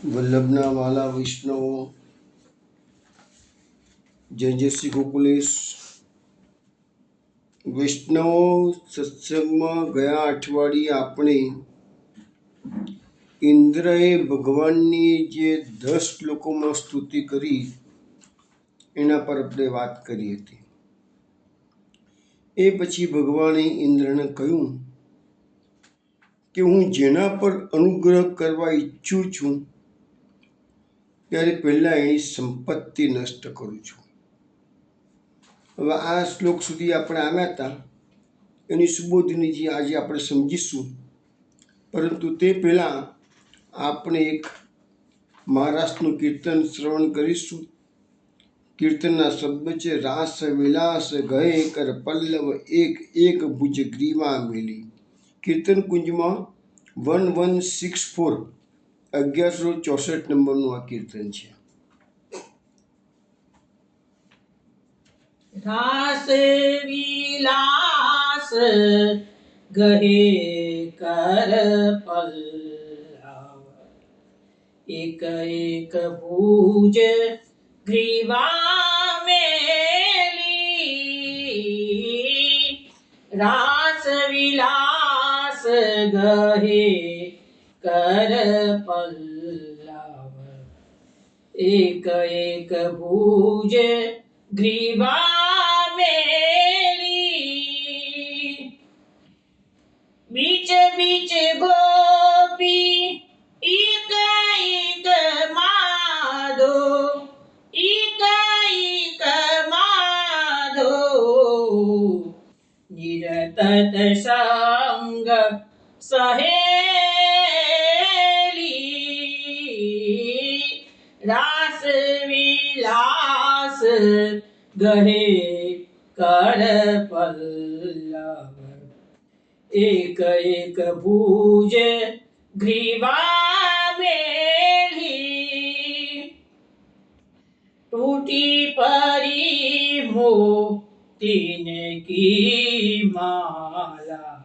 વલ્લભના વાલા વૈષ્ણવો, જય જય શ્રી ગોકુલેશ. વૈષ્ણવો, સત્સંગમાં ગયા અઠવાડિયે આપણે ઇન્દ્રએ ભગવાનની જે 10 શ્લોકોમાં સ્તુતિ કરી એના પર આપણે વાત કરી હતી. એ પછી ભગવાને ઇન્દ્રને કહ્યું કે હું જેના પર અનુગ્રહ કરવા ઈચ્છું છું ત્યારે પહેલા એની સંપત્તિ નષ્ટ કરું છું. હવે આ શ્લોક સુધી આપણે આવ્યા હતા, એની સુબોધનીજી આજે આપણે સમજીશું. પરંતુ તે પહેલાં આપણે એક મહારાષ્ટ્રનું કીર્તન શ્રવણ કરીશું. કીર્તનના શબ્દ છે: રાસ વિલાસ ગહે કર પલ્લવ, એક એક ભુજ ગ્રીવા મેલી. કીર્તન કુંજમાં 1164 1164 નંબરનું આ કીર્તન છે. રાસ વિલાસ ગહે કર પલ્લવ, એક એક ભુજ ગ્રીવા મેલી. રાસ વિલાસ ગહે કર પલ્લવ, એક એક ભુજ ગ્રીવા મેલી. બીચ બીચ ગોપી એક એક માધો, એક એક માધો. નિરતત સંગ સહેલી. રાસ વિલાસ ગહે કર પલ્લવ, એક એક ભુજ ગ્રીવા મેલી. ટૂટી પરી મોતીને કી માલા,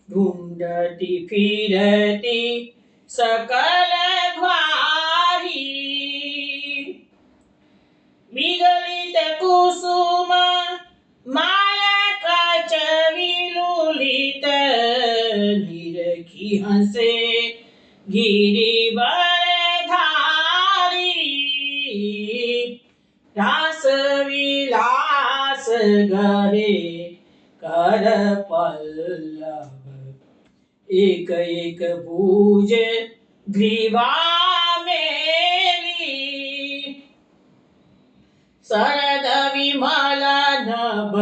ઢૂંઢતી ફિરતી સકલ ગ્વારી. વિગલિત કુસુમ માલા કાચ વિલુલિત, નિરખી હસે ગિરિવર ધારી. રાસ વિલાસ ગહે કર પલ્લવ, એક એક ભુજ ગ્રીવા મેલી. શરદ વિમલ નભ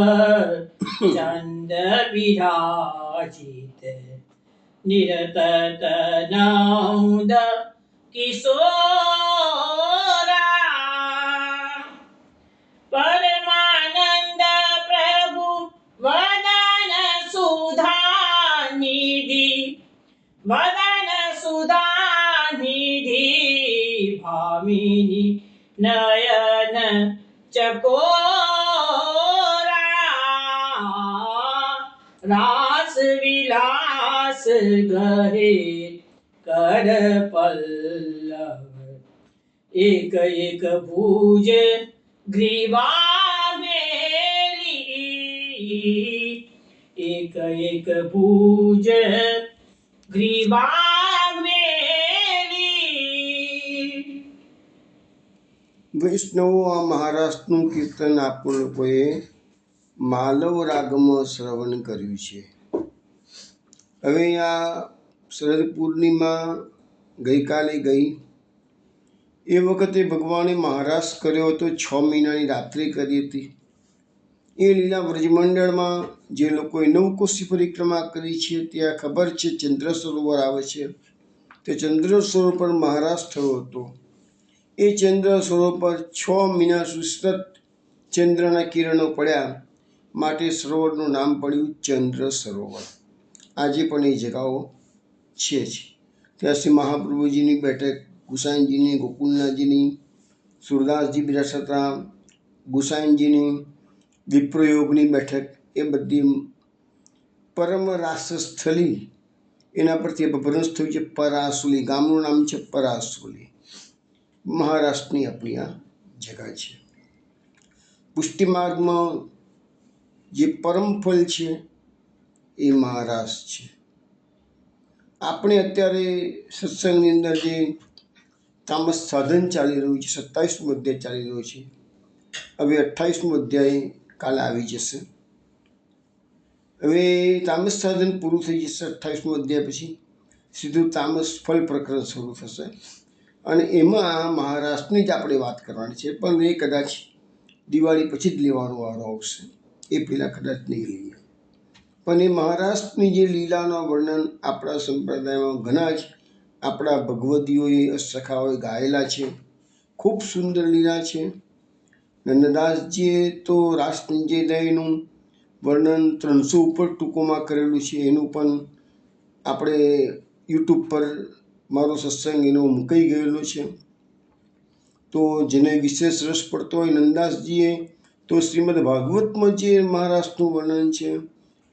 ચંદ વિરાજિત, નિરતત નૌદ કિશોરા. પરમાનંદ પ્રભુ વદન સુધા નિધિ, વદન સુધા નિધિ. ભામિની નયન ચકોરા. રાસ વિલાસ ગહે કર પલ્લવ, એક એક ભુજ ગ્રીવા મેલી. એક એક ભુજ ગ્રીવા મેલી. વૈષ્ણવો, આ મહારાષ્ટ્રનું કીર્તન આપણે લોકોએ માલવ રાગમાં શ્રવણ કર્યું છે. હવે આ શરદ પૂર્ણિમા ગઈકાલે ગઈ. એ વખતે ભગવાને મહારાષ્ટ્ર કર્યો હતો, 6 મહિનાની રાત્રિ કરી હતી. એ લીલા વ્રજમંડળમાં જે લોકોએ નવકોશી પરિક્રમા કરી છે ત્યાં ખબર છે ચંદ્ર સરોવર આવે છે. તે ચંદ્ર સરોવર પર મહારાષ્ટ્ર થયો હતો. એ ચંદ્ર સરોવર પર 6 મહિના સુધી સતત ચંદ્રના કિરણો પડ્યા, માટે સરોવરનું નામ પડ્યું ચંદ્ર સરોવર. આજે પણ એ જગાઓ છે જ. ત્યાં શ્રી મહાપ્રભુજીની બેઠક, ગુસાઈજીની, ગોકુલનાથજીની, સુરદાસજી બિરાજતા હતા, ગુસાઈજીની વિપ્રયોગની બેઠક, એ બધી પરમ રાસસ્થલી એના પરથી અપભ્રંશ થયું છે પરાસુલી. ગામનું નામ છે પરાસુલી. મહારાષ્ટ્રની આપણી આ જગા છે. પુષ્ટિ માર્ગમાં જે પરમ ફળ છે એ મહારાષ્ટ્ર છે. આપણે અત્યારે સત્સંગની અંદર જે તામસ સાધન ચાલી રહ્યું છે, 27મું અધ્યાય ચાલી રહ્યું છે. હવે 28મું અધ્યાય કાલે આવી જશે. હવે તામસ સાધન પૂરું થઈ જશે 28મું અધ્યાય પછી સીધું તામસ ફળ પ્રકરણ શરૂ થશે. અને એમાં મહારાષ્ટ્રની જ આપણે વાત કરવાની છે, પણ એ કદાચ દિવાળી પછી જ લેવાનો વારો આવશે. એ પહેલાં કદાચ નહીં લઈએ. પણ એ મહારાષ્ટ્રની જે લીલાનો વર્ણન આપણા સંપ્રદાયમાં ઘણા જ આપણા ભગવદીઓએ સખાઓએ ગાયેલા છે. ખૂબ સુંદર લીલા છે. નંદદાસજીએ તો રાસનંજયદયનું વર્ણન 300 ઉપર ટૂંકોમાં કરેલું છે. એનું પણ આપણે યુટ્યુબ પર મારો સત્સંગ એનો મૂકાઈ ગયેલો છે. તો જેને વિશેષ રસ પડતો હોય નંદદાસજીએ તો શ્રીમદ ભાગવતમાં જે મહારાષ્ટ્રનું વર્ણન છે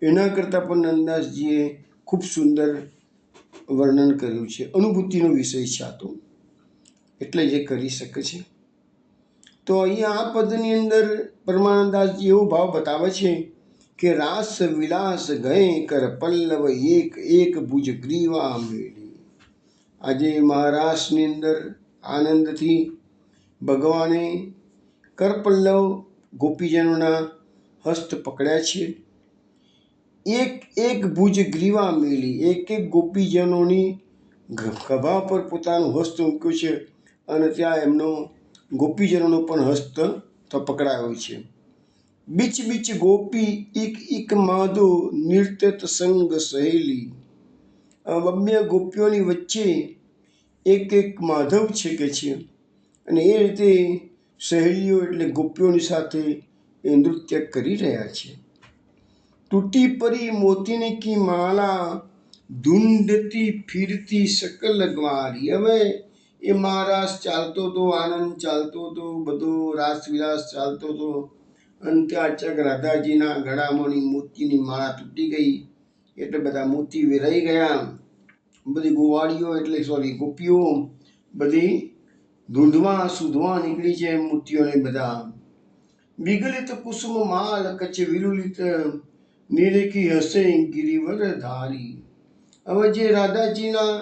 એના કરતાં પણ નંદદાસજીએ ખૂબ સુંદર વર્ણન કર્યું છે. અનુભૂતિનો વિષય છે આ તો, એટલે જે કરી શકે છે. તો અહીંયા આ પદની અંદર પરમાનંદદાસજી એવો ભાવ બતાવે છે કે રાસ વિલાસ ગયે કર પલ્લવ એક એક ભુજ ગ્રીવા મેળી. આજે મહારાષ્ટ્રની અંદર આનંદથી ભગવાને કરપલ્લવ ગોપીજનોના હસ્ત પકડ્યા છે. એક એક ભુજ ગ્રીવા મેલી, એક એક ગોપીજનોની ખભા પર પોતાનું હસ્ત મૂક્યું છે અને ત્યાં એમનો ગોપીજનોનો પણ હસ્ત પકડાયો છે. બીચ બીચ ગોપી એક એક માધો નિર્તત સંગ સહેલી. બંને ગોપીઓની વચ્ચે એક એક માધવ છે કે છે, અને એ રીતે સહેલીઓ એટલે ગોપીઓની સાથે એ નૃત્ય કરી રહ્યા છે. તૂટી પરી મોતીની કી માલા ઢૂંઢતી ફિરતી શકલ ગ્વારી. હવે એ મહારાસ ચાલતો હતો, આનંદ ચાલતો હતો, બધો રાસવિલાસ ચાલતો હતો, અને ત્યાં અચાનક રાધાજીના ગળામાંની મોતીની માળા તૂટી ગઈ એટલે બધા મોતી વેરાઈ ગયા. બધી ગોવાળીઓ એટલે ગોપીઓ બધી ધૂંધવા સુધવા નીકળી છે મોતીઓને બધા. વિગલિત કુસુમ માલ કચ્છ વિલુલિત નિરેખી હસે ગિરિવર ધારી. હવે જે રાધાજીના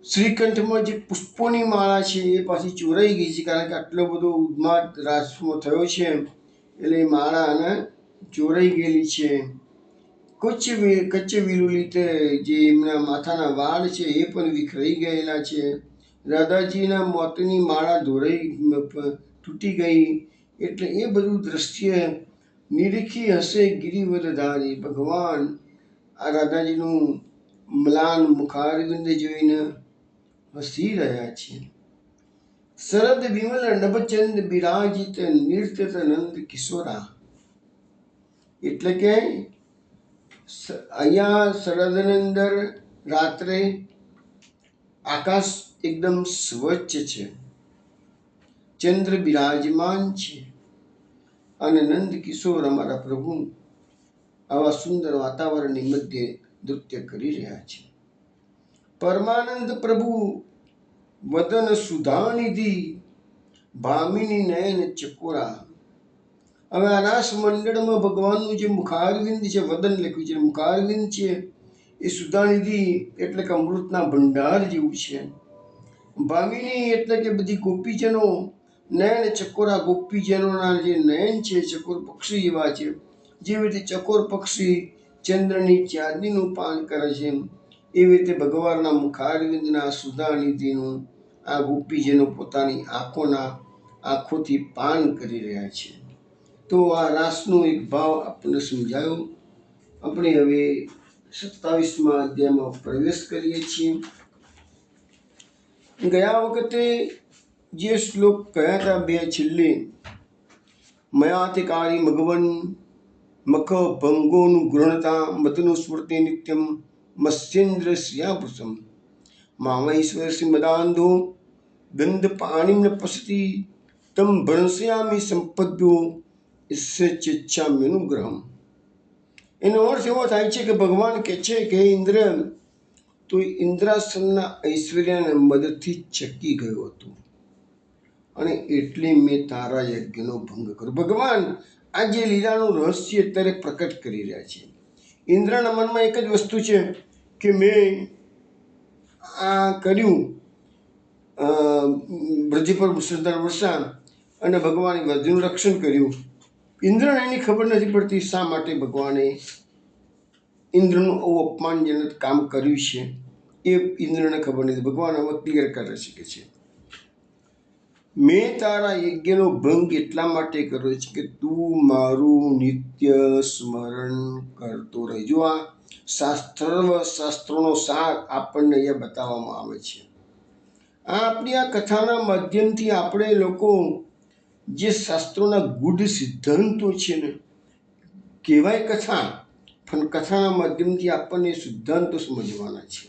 શ્રીકંઠમાં જે પુષ્પોની માળા છે એ પાછી ચોરાઈ ગઈ છે, કારણ કે આટલો બધો ઉન્માદ રાસમાં થયો છે એટલે માળા અને ચોરાઈ ગયેલી છે. કચ્છ વિલુલિત જે એમના માથાના વાળ છે એ પણ વિખરાઈ ગયેલા છે. રાધાજીના મોતીની માળા તૂટી ગઈ એટલે એ બધું દ્રશ્ય નિરીખી હશે ગિરિવરધારી. ભગવાન આ રાધાજીનું મ્લાન મુખારવિંદ જોઈને હસી રહ્યા છે. શરદ વિમલ નભચંદ બિરાજિત નિર્તત નંદ કિશોરા. એટલે કે અહીંયા શરદની અંદર રાત્રે આકાશ એકદમ સ્વચ્છ છે, ચંદ્ર બિરાજમાન છે, અને નંદ કિશોર અમારા પ્રભુ આવા સુંદર વાતાવરણની મધ્યે નૃત્ય કરી રહ્યા છે. પરમાનંદ પ્રભુ વદન સુધાનિધિ ભામિની નયન ચકોરા. હવે આ રાસ મંડળમાં ભગવાનનું જે મુખારવિંદ છે, વદન લખ્યું છે, મુખારવિંદ છે એ સુધાનિધિ એટલે કે અમૃતના ભંડાર જેવું છે. ભામિની એટલે કે બધી ગોપીજનો, નયન ચકોરા ગોપીજનોના જે નયન છે ચકોર પક્ષી જેવા છે. જેવી રીતે ચકોર પક્ષી ચંદ્રની ચાંદીનું પાન કરે છે એવી રીતે ભગવાનના મુખારવિંદના સુધાનિધિનું આ ગોપીજનો પોતાની આંખોથી પાન કરી રહ્યા છે. તો આ રાસનો એક ભાવ આપણને સમજાયો. આપણે હવે 27મા અધ્યાયમાં પ્રવેશ કરીએ છીએ. ગયા વખતે જે શ્લોક કહ્યા હતા બે છેલ્લે, મયાતિકારી મગવન મખ ભંગોનું ગૃહણતા મતનું સ્મૃતિ નિત્યમ મત્સ્યેન્દ્ર શ્રિયાપુષમ મામૈશ્વર શ્રીમદાંધો ગંધ પાણીમ ન પસતી તમ ભણસ્યામી સંપદ્યો ઇચ્છામ્યનુગ્રહમ. એનો અર્થ એવો થાય છે કે ભગવાન કહે છે કે ઇન્દ્ર, તો ઇન્દ્રાસનના ઐશ્વર્યના મદદથી ચકી ગયો હતો અને એટલે મેં તારા યજ્ઞનો ભંગ કર્યો. ભગવાન આ જે લીલાનું રહસ્ય અત્યારે પ્રકટ કરી રહ્યા છે. ઇન્દ્રના મનમાં એક જ વસ્તુ છે કે મેં આ કર્યું, બ્રજ પર મુસળધાર વર્ષા અને ભગવાને વ્રજનું રક્ષણ કર્યું. ઇન્દ્રને એની ખબર નથી પડતી શા માટે ભગવાને ઇન્દ્રનું આવું અપમાનજનક કામ કર્યું છે. એ ઇન્દ્રને ખબર નથી. ભગવાન હવે ક્લિયર કરી શકે છે. મેં તારા યજ્ઞનો ભંગ એટલા માટે કર્યો છે કે તું મારું નિત્ય સ્મરણ કરતો રહેજો. આ શાસ્ત્રોનો સાર આપણને અહીંયા બતાવવામાં આવે છે. આપણી આ કથાના માધ્યમથી આપણે લોકો જે શાસ્ત્રોના ગૂઢ સિદ્ધાંતો છે ને, કહેવાય કથા, પણ કથાના માધ્યમથી આપણને સિદ્ધાંતો સમજવાના છે.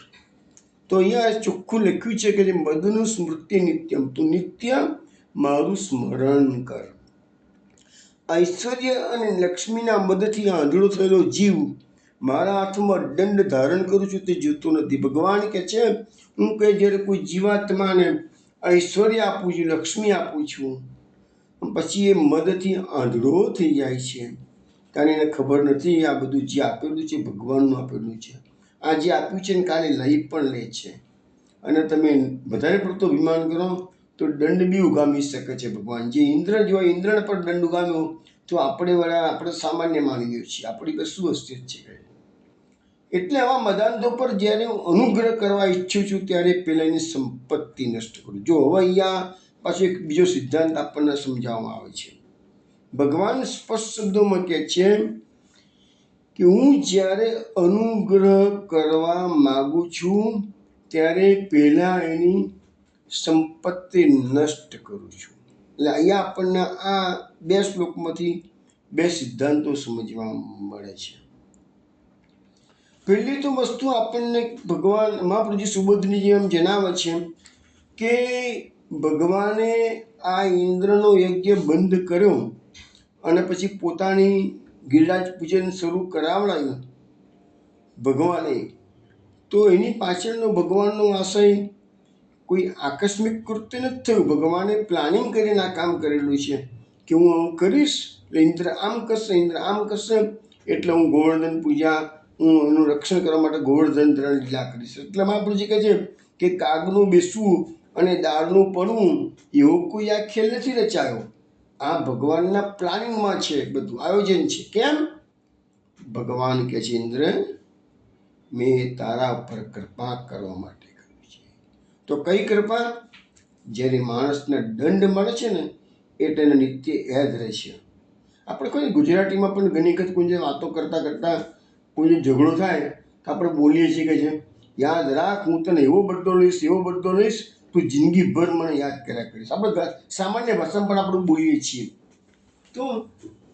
તો અહીંયા ચોખ્ખું લખ્યું છે કે જે મદનું સ્મૃતિ નિત્યમ, તું નિત્ય મારું સ્મરણ કર. ઐશ્વર્ય અને લક્ષ્મીના મદદથી આંધળો થયેલો જીવ મારા હાથમાં દંડ ધારણ કરું છું તે જોતો નથી. ભગવાન કહે છે હું કે જ્યારે કોઈ જીવાત્માને ઐશ્વર્ય આપું છું, લક્ષ્મી આપું છું, પછી એ મદથી આંધળો થઈ જાય છે, કારણ એને ખબર નથી આ બધું જે આપેલું છે ભગવાનનું આપેલું છે. આ જે આપ્યું છે ને કાલે લઈ પણ લે છે. અને તમે વધારે પડતો અભિમાન કરો તો દંડ બી ઉગામી શકે છે ભગવાન. જે ઇન્દ્ર જો ઇન્દ્રને પણ દંડ ઉગામ્યો તો આપણે સામાન્ય માની લઈએ છીએ, આપણી પર શું હસ્તિત્વ છે. એટલે આવા મદાંધો પર જ્યારે હું અનુગ્રહ કરવા ઈચ્છું છું ત્યારે પહેલાં એની સંપત્તિ નષ્ટ કરું. જો હવે અહીંયા પાછો એક બીજો સિદ્ધાંત આપણને સમજાવવામાં આવે છે. ભગવાન સ્પષ્ટ શબ્દોમાં કહે છે કે હું જ્યારે અનુગ્રહ કરવા માગું છું ત્યારે પહેલાં એની સંપત્તિ નષ્ટ કરું છું. એટલે અહીંયા આપણને આ બે શ્લોકમાંથી બે સિદ્ધાંતો સમજવા મળે છે. પહેલી તો વસ્તુ આપણને ભગવાન મહાપ્રભુજી સુબોધની જેમ જણાવે છે કે ભગવાને આ ઇન્દ્રનો યજ્ઞ બંધ કર્યો અને પછી પોતાની ગિરિરાજ પૂજન શરૂ કરાવડાયું ભગવાને, તો એની પાછળનો ભગવાનનો આશય કોઈ આકસ્મિક કૃત્ય નથી થયું. ભગવાને પ્લાનિંગ કરીને આ કામ કરેલું છે કે હું આવું કરીશ એટલે ઇન્દ્ર આમ કરશે, ઇન્દ્ર આમ કરશે, એટલે હું ગોવર્ધન પૂજા, હું એનું રક્ષણ કરવા માટે ગોવર્ધન ધરણ લીલા કરીશ. એટલે મહાપ્રભુજી કહે છે કે કાગનું બેસવું અને દાળનું પડવું એવો કોઈ આ ખેલ નથી રચાયો. આ ભગવાનના પ્લાનિંગમાં છે, બધું આયોજન છે. કેમ? ભગવાન કહે છે ઇન્દ્ર મેં તારા ઉપર કૃપા કરવા માટે કર્યું છે. તો કઈ કૃપા? જ્યારે માણસને દંડ મળે છે ને એટલે એને નિત્ય યાદ રહે છે. આપણે કોઈ ગુજરાતીમાં પણ ઘણી વખત કોઈ વાતો કરતાં કરતાં કોઈ ઝઘડો થાય તો આપણે બોલીએ છીએ કે છે યાદ રાખ હું તને એવો બદલો લઈશ, એવો બદલો લઈશ, તું જિંદગીભર મને યાદ કર્યા કરીશ. આપણે સામાન્ય ભાષામાં પણ આપણે બોલીએ છીએ. તો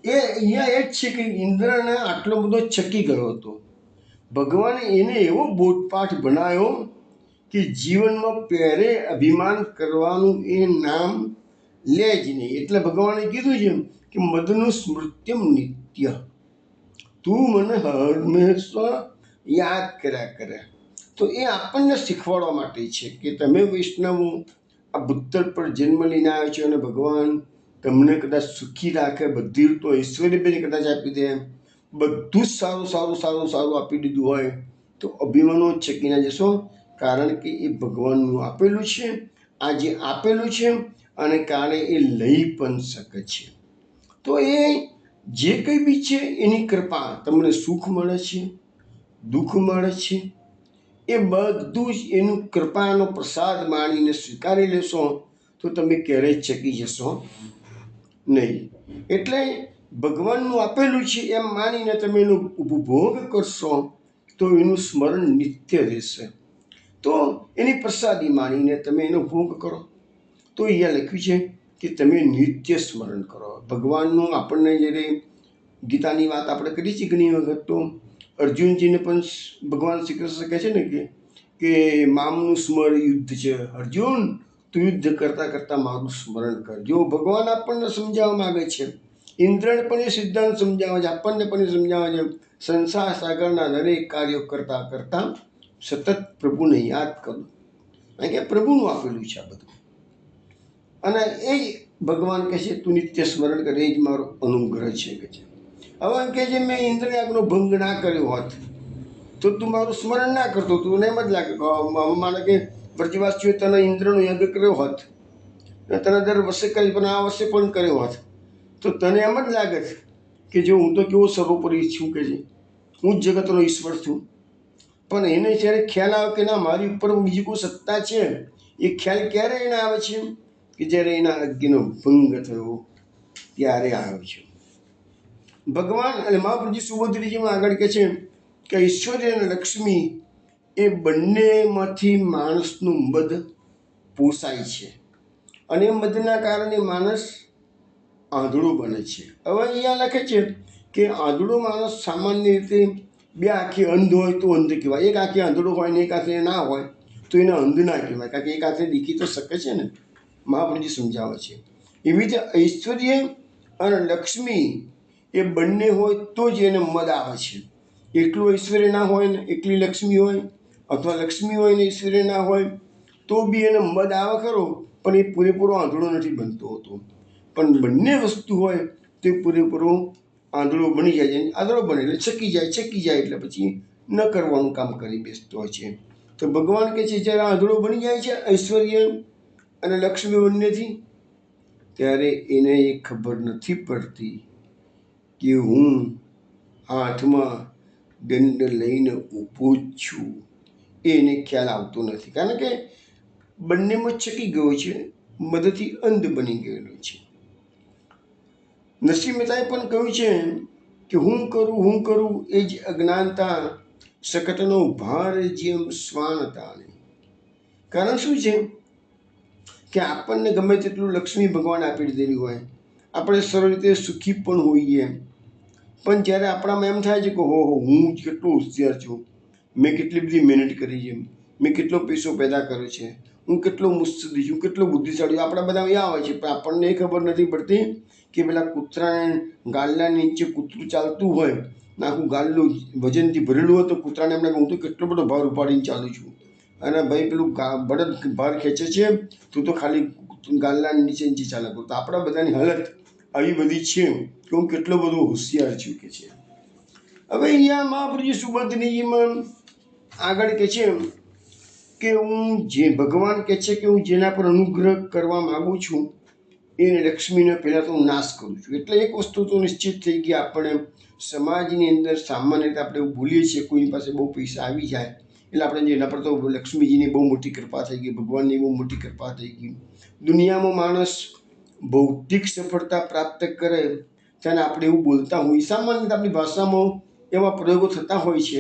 એ અહીંયા એ જ છે કે ઇન્દ્રને આટલો બધો ચકી ગયો હતો. ભગવાને એને એવો બોધપાઠ બનાવ્યો કે જીવનમાં પહેરે અભિમાન કરવાનું એ નામ લે જ નહીં. એટલે ભગવાને કીધું છે કે મદનું સ્મૃત્યમ નિત્ય, તું મને હંમેશા યાદ કર્યા કરે. તો એ આપણને શીખવાડવા માટે છે કે તમે વૈષ્ણવો આ ભૂતલ પર જન્મ લઈને આવ્યો છો અને ભગવાન તમને કદાચ સુખી રાખે, બધી તો ઐશ્વર્ય બી કદાચ આપી દે, બધું જ સારું સારું સારું સારું આપી દીધું હોય તો અભિમાનો ચકી ના જશો, કારણ કે એ ભગવાનનું આપેલું છે. આ જે આપેલું છે અને કારણે એ લઈ પણ શકે છે. તો એ જે કંઈ બી છે એની કૃપા, તમને સુખ મળે છે, દુઃખ મળે છે, એ બધું જ એનું કૃપાનો પ્રસાદ માણીને સ્વીકારી લેશો તો તમે ક્યારેય ચકી જશો નહીં. એટલે ભગવાનનું આપેલું છે એમ માનીને તમે એનો ઉપભોગ કરશો તો એનું સ્મરણ નિત્ય રહેશે. તો એની પ્રસાદી માનીને તમે એનો ભોગ કરો. તો અહીંયા લખ્યું છે કે તમે નિત્ય સ્મરણ કરો ભગવાનનું. આપણને જ્યારે ગીતાની વાત આપણે કરી છે ઘણી વખત, તો અર્જુનજીને પણ ભગવાન શ્રી કૃષ્ણ કહે છે ને કે મામનું સ્મર યુદ્ધ છે. અર્જુન તું યુદ્ધ કરતાં કરતાં મારું સ્મરણ કર. જો ભગવાન આપણને સમજાવવા માગે છે, ઇન્દ્રને પણ એ સિદ્ધાંત સમજાવે છે, આપણને પણ એ સમજાવે છે, સંસાર સાગરના દરેક કાર્યો કરતાં કરતાં સતત પ્રભુને યાદ કરો, કારણ કે પ્રભુનું આપેલું છે આ બધું. અને એ જ ભગવાન કહે છે તું નિત્ય સ્મરણ કરે, એ જ મારો અનુગ્રહ છે કે છે. હવે એમ કે છે મેં ઇન્દ્રિય આજ્ઞાનો ભંગ ના કર્યો હોત તો તું મારું સ્મરણ ના કરતો, તું એમ જ લાગે માને કે વ્રજવાસીઓએ તને ઇન્દ્રનો યજ્ઞ કર્યો હોત, તને દર વર્ષે કરી પણ આ વર્ષે પણ કર્યો હોત, તો તને એમ જ લાગે કે જો હું તો કેવો સર્વોપરી છું કે છે, હું જ જગતનો ઈશ્વર છું. પણ એને જ્યારે ખ્યાલ આવે કે ના મારી ઉપર બીજી કોઈ સત્તા છે, એ ખ્યાલ ક્યારે એને આવે છે કે જ્યારે એના આજ્ઞાનો ભંગ થયો ત્યારે આવે છે. ભગવાન અને મહાપ્રભુજી સુભદ્રીજીમાં આગળ કહે છે કે ઐશ્વર્ય અને લક્ષ્મી એ બંનેમાંથી માણસનું મદ પોસાય છે, અને મદના કારણે માણસ આંધળો બને છે. હવે અહીંયા લખે છે કે આંધળો માણસ સામાન્ય રીતે બે આંખે અંધ હોય તો અંધ કહેવાય, એક આંખે આંધળો હોય ને એક આંખે ના હોય તો એને અંધ ના કહેવાય, કારણ કે એક આંખે દેખી તો શકે છે ને. મહાપ્રભુજી સમજાવે છે એવી રીતે ઐશ્વર્ય અને લક્ષ્મી એ બંને હોય તો જ એને મદ આવે છે. એકલું ઐશ્વર્ય ના હોય ને એકલી લક્ષ્મી હોય, અથવા લક્ષ્મી હોય ને ઐશ્વર્ય ના હોય તો બી એને મદ આવે ખરો, પણ એ પૂરેપૂરો આંધળો નથી બનતો હોતો. પણ બંને વસ્તુ હોય તો એ પૂરેપૂરો આંધળો બની જાય છે. આંધળો બને એટલે છકી જાય એટલે પછી ન કરવાનું કામ કરી બેસતો હોય છે. તો ભગવાન કહે છે જ્યારે આંધળો બની જાય છે ઐશ્વર્ય અને લક્ષ્મી બંનેથી, ત્યારે એને એ ખબર નથી પડતી કે હું હાથમાં દંડ લઈને ઊભો જ છું, એને ખ્યાલ આવતો નથી, કારણ કે બંનેમાં છકી ગયો છે, મદથી અંધ બની ગયેલો છે. નરસિંહ મહેતાએ પણ કહ્યું છે કે હું કરું એ જ અજ્ઞાનતા, શકટનો ભાર જેમ શ્વાન તાણે. કારણ શું છે કે આપણને ગમે તેટલું લક્ષ્મી ભગવાન આપી દીધેલી હોય, આપણે સરળ રીતે સુખી પણ હોઈએ, પણ જ્યારે આપણામાં એમ થાય છે કે હો હું જ કેટલો હોશિયાર છું, મેં કેટલી બધી મહેનત કરી છે, મેં કેટલો પૈસો પેદા કર્યો છે, હું કેટલો મુત્સદી છું, કેટલો બુદ્ધિશાળી, આપણા બધા અહીંયા આવે છે, પણ આપણને એ ખબર નથી પડતી કે પેલા કૂતરાને ગાલ્લાની નીચે કૂતરું ચાલતું હોય ને આખું ગાલ્લું વજનથી ભરેલું હોય તો કૂતરાને એમને હું તો કેટલો બધો ભાર ઉપાડીને ચાલું છું, અને ભાઈ પેલું બળદ ભાર ખેંચે છે તું તો ખાલી ગાલ્લાની નીચે ચાલે કરું. તો આપણા બધાની હાલત આવી બધી છે કે હું કેટલો બધો હોશિયાર છું કે છે. હવે અહીંયા મહાપ્રભુજી સુભદ્રીજીમાં આગળ કહે છે કે હું જે ભગવાન કહે છે કે હું જેના પર અનુગ્રહ કરવા માગું છું એ લક્ષ્મીને પહેલાં તો હું નાશ કરું છું. એટલે એક વસ્તુ તો નિશ્ચિત થઈ ગઈ, આપણે સમાજની અંદર સામાન્ય રીતે આપણે એવું ભૂલીએ છીએ કોઈની પાસે બહુ પૈસા આવી જાય એટલે આપણે એના પર તો લક્ષ્મીજીની બહુ મોટી કૃપા થઈ ગઈ, ભગવાનની બહુ મોટી કૃપા થઈ ગઈ. દુનિયામાં માણસ ભૌતિક સફળતા પ્રાપ્ત કરે ત્યારે આપણે એવું બોલતા હોઈએ, સામાન્ય રીતે આપણી ભાષામાં એવા પ્રયોગો થતા હોય છે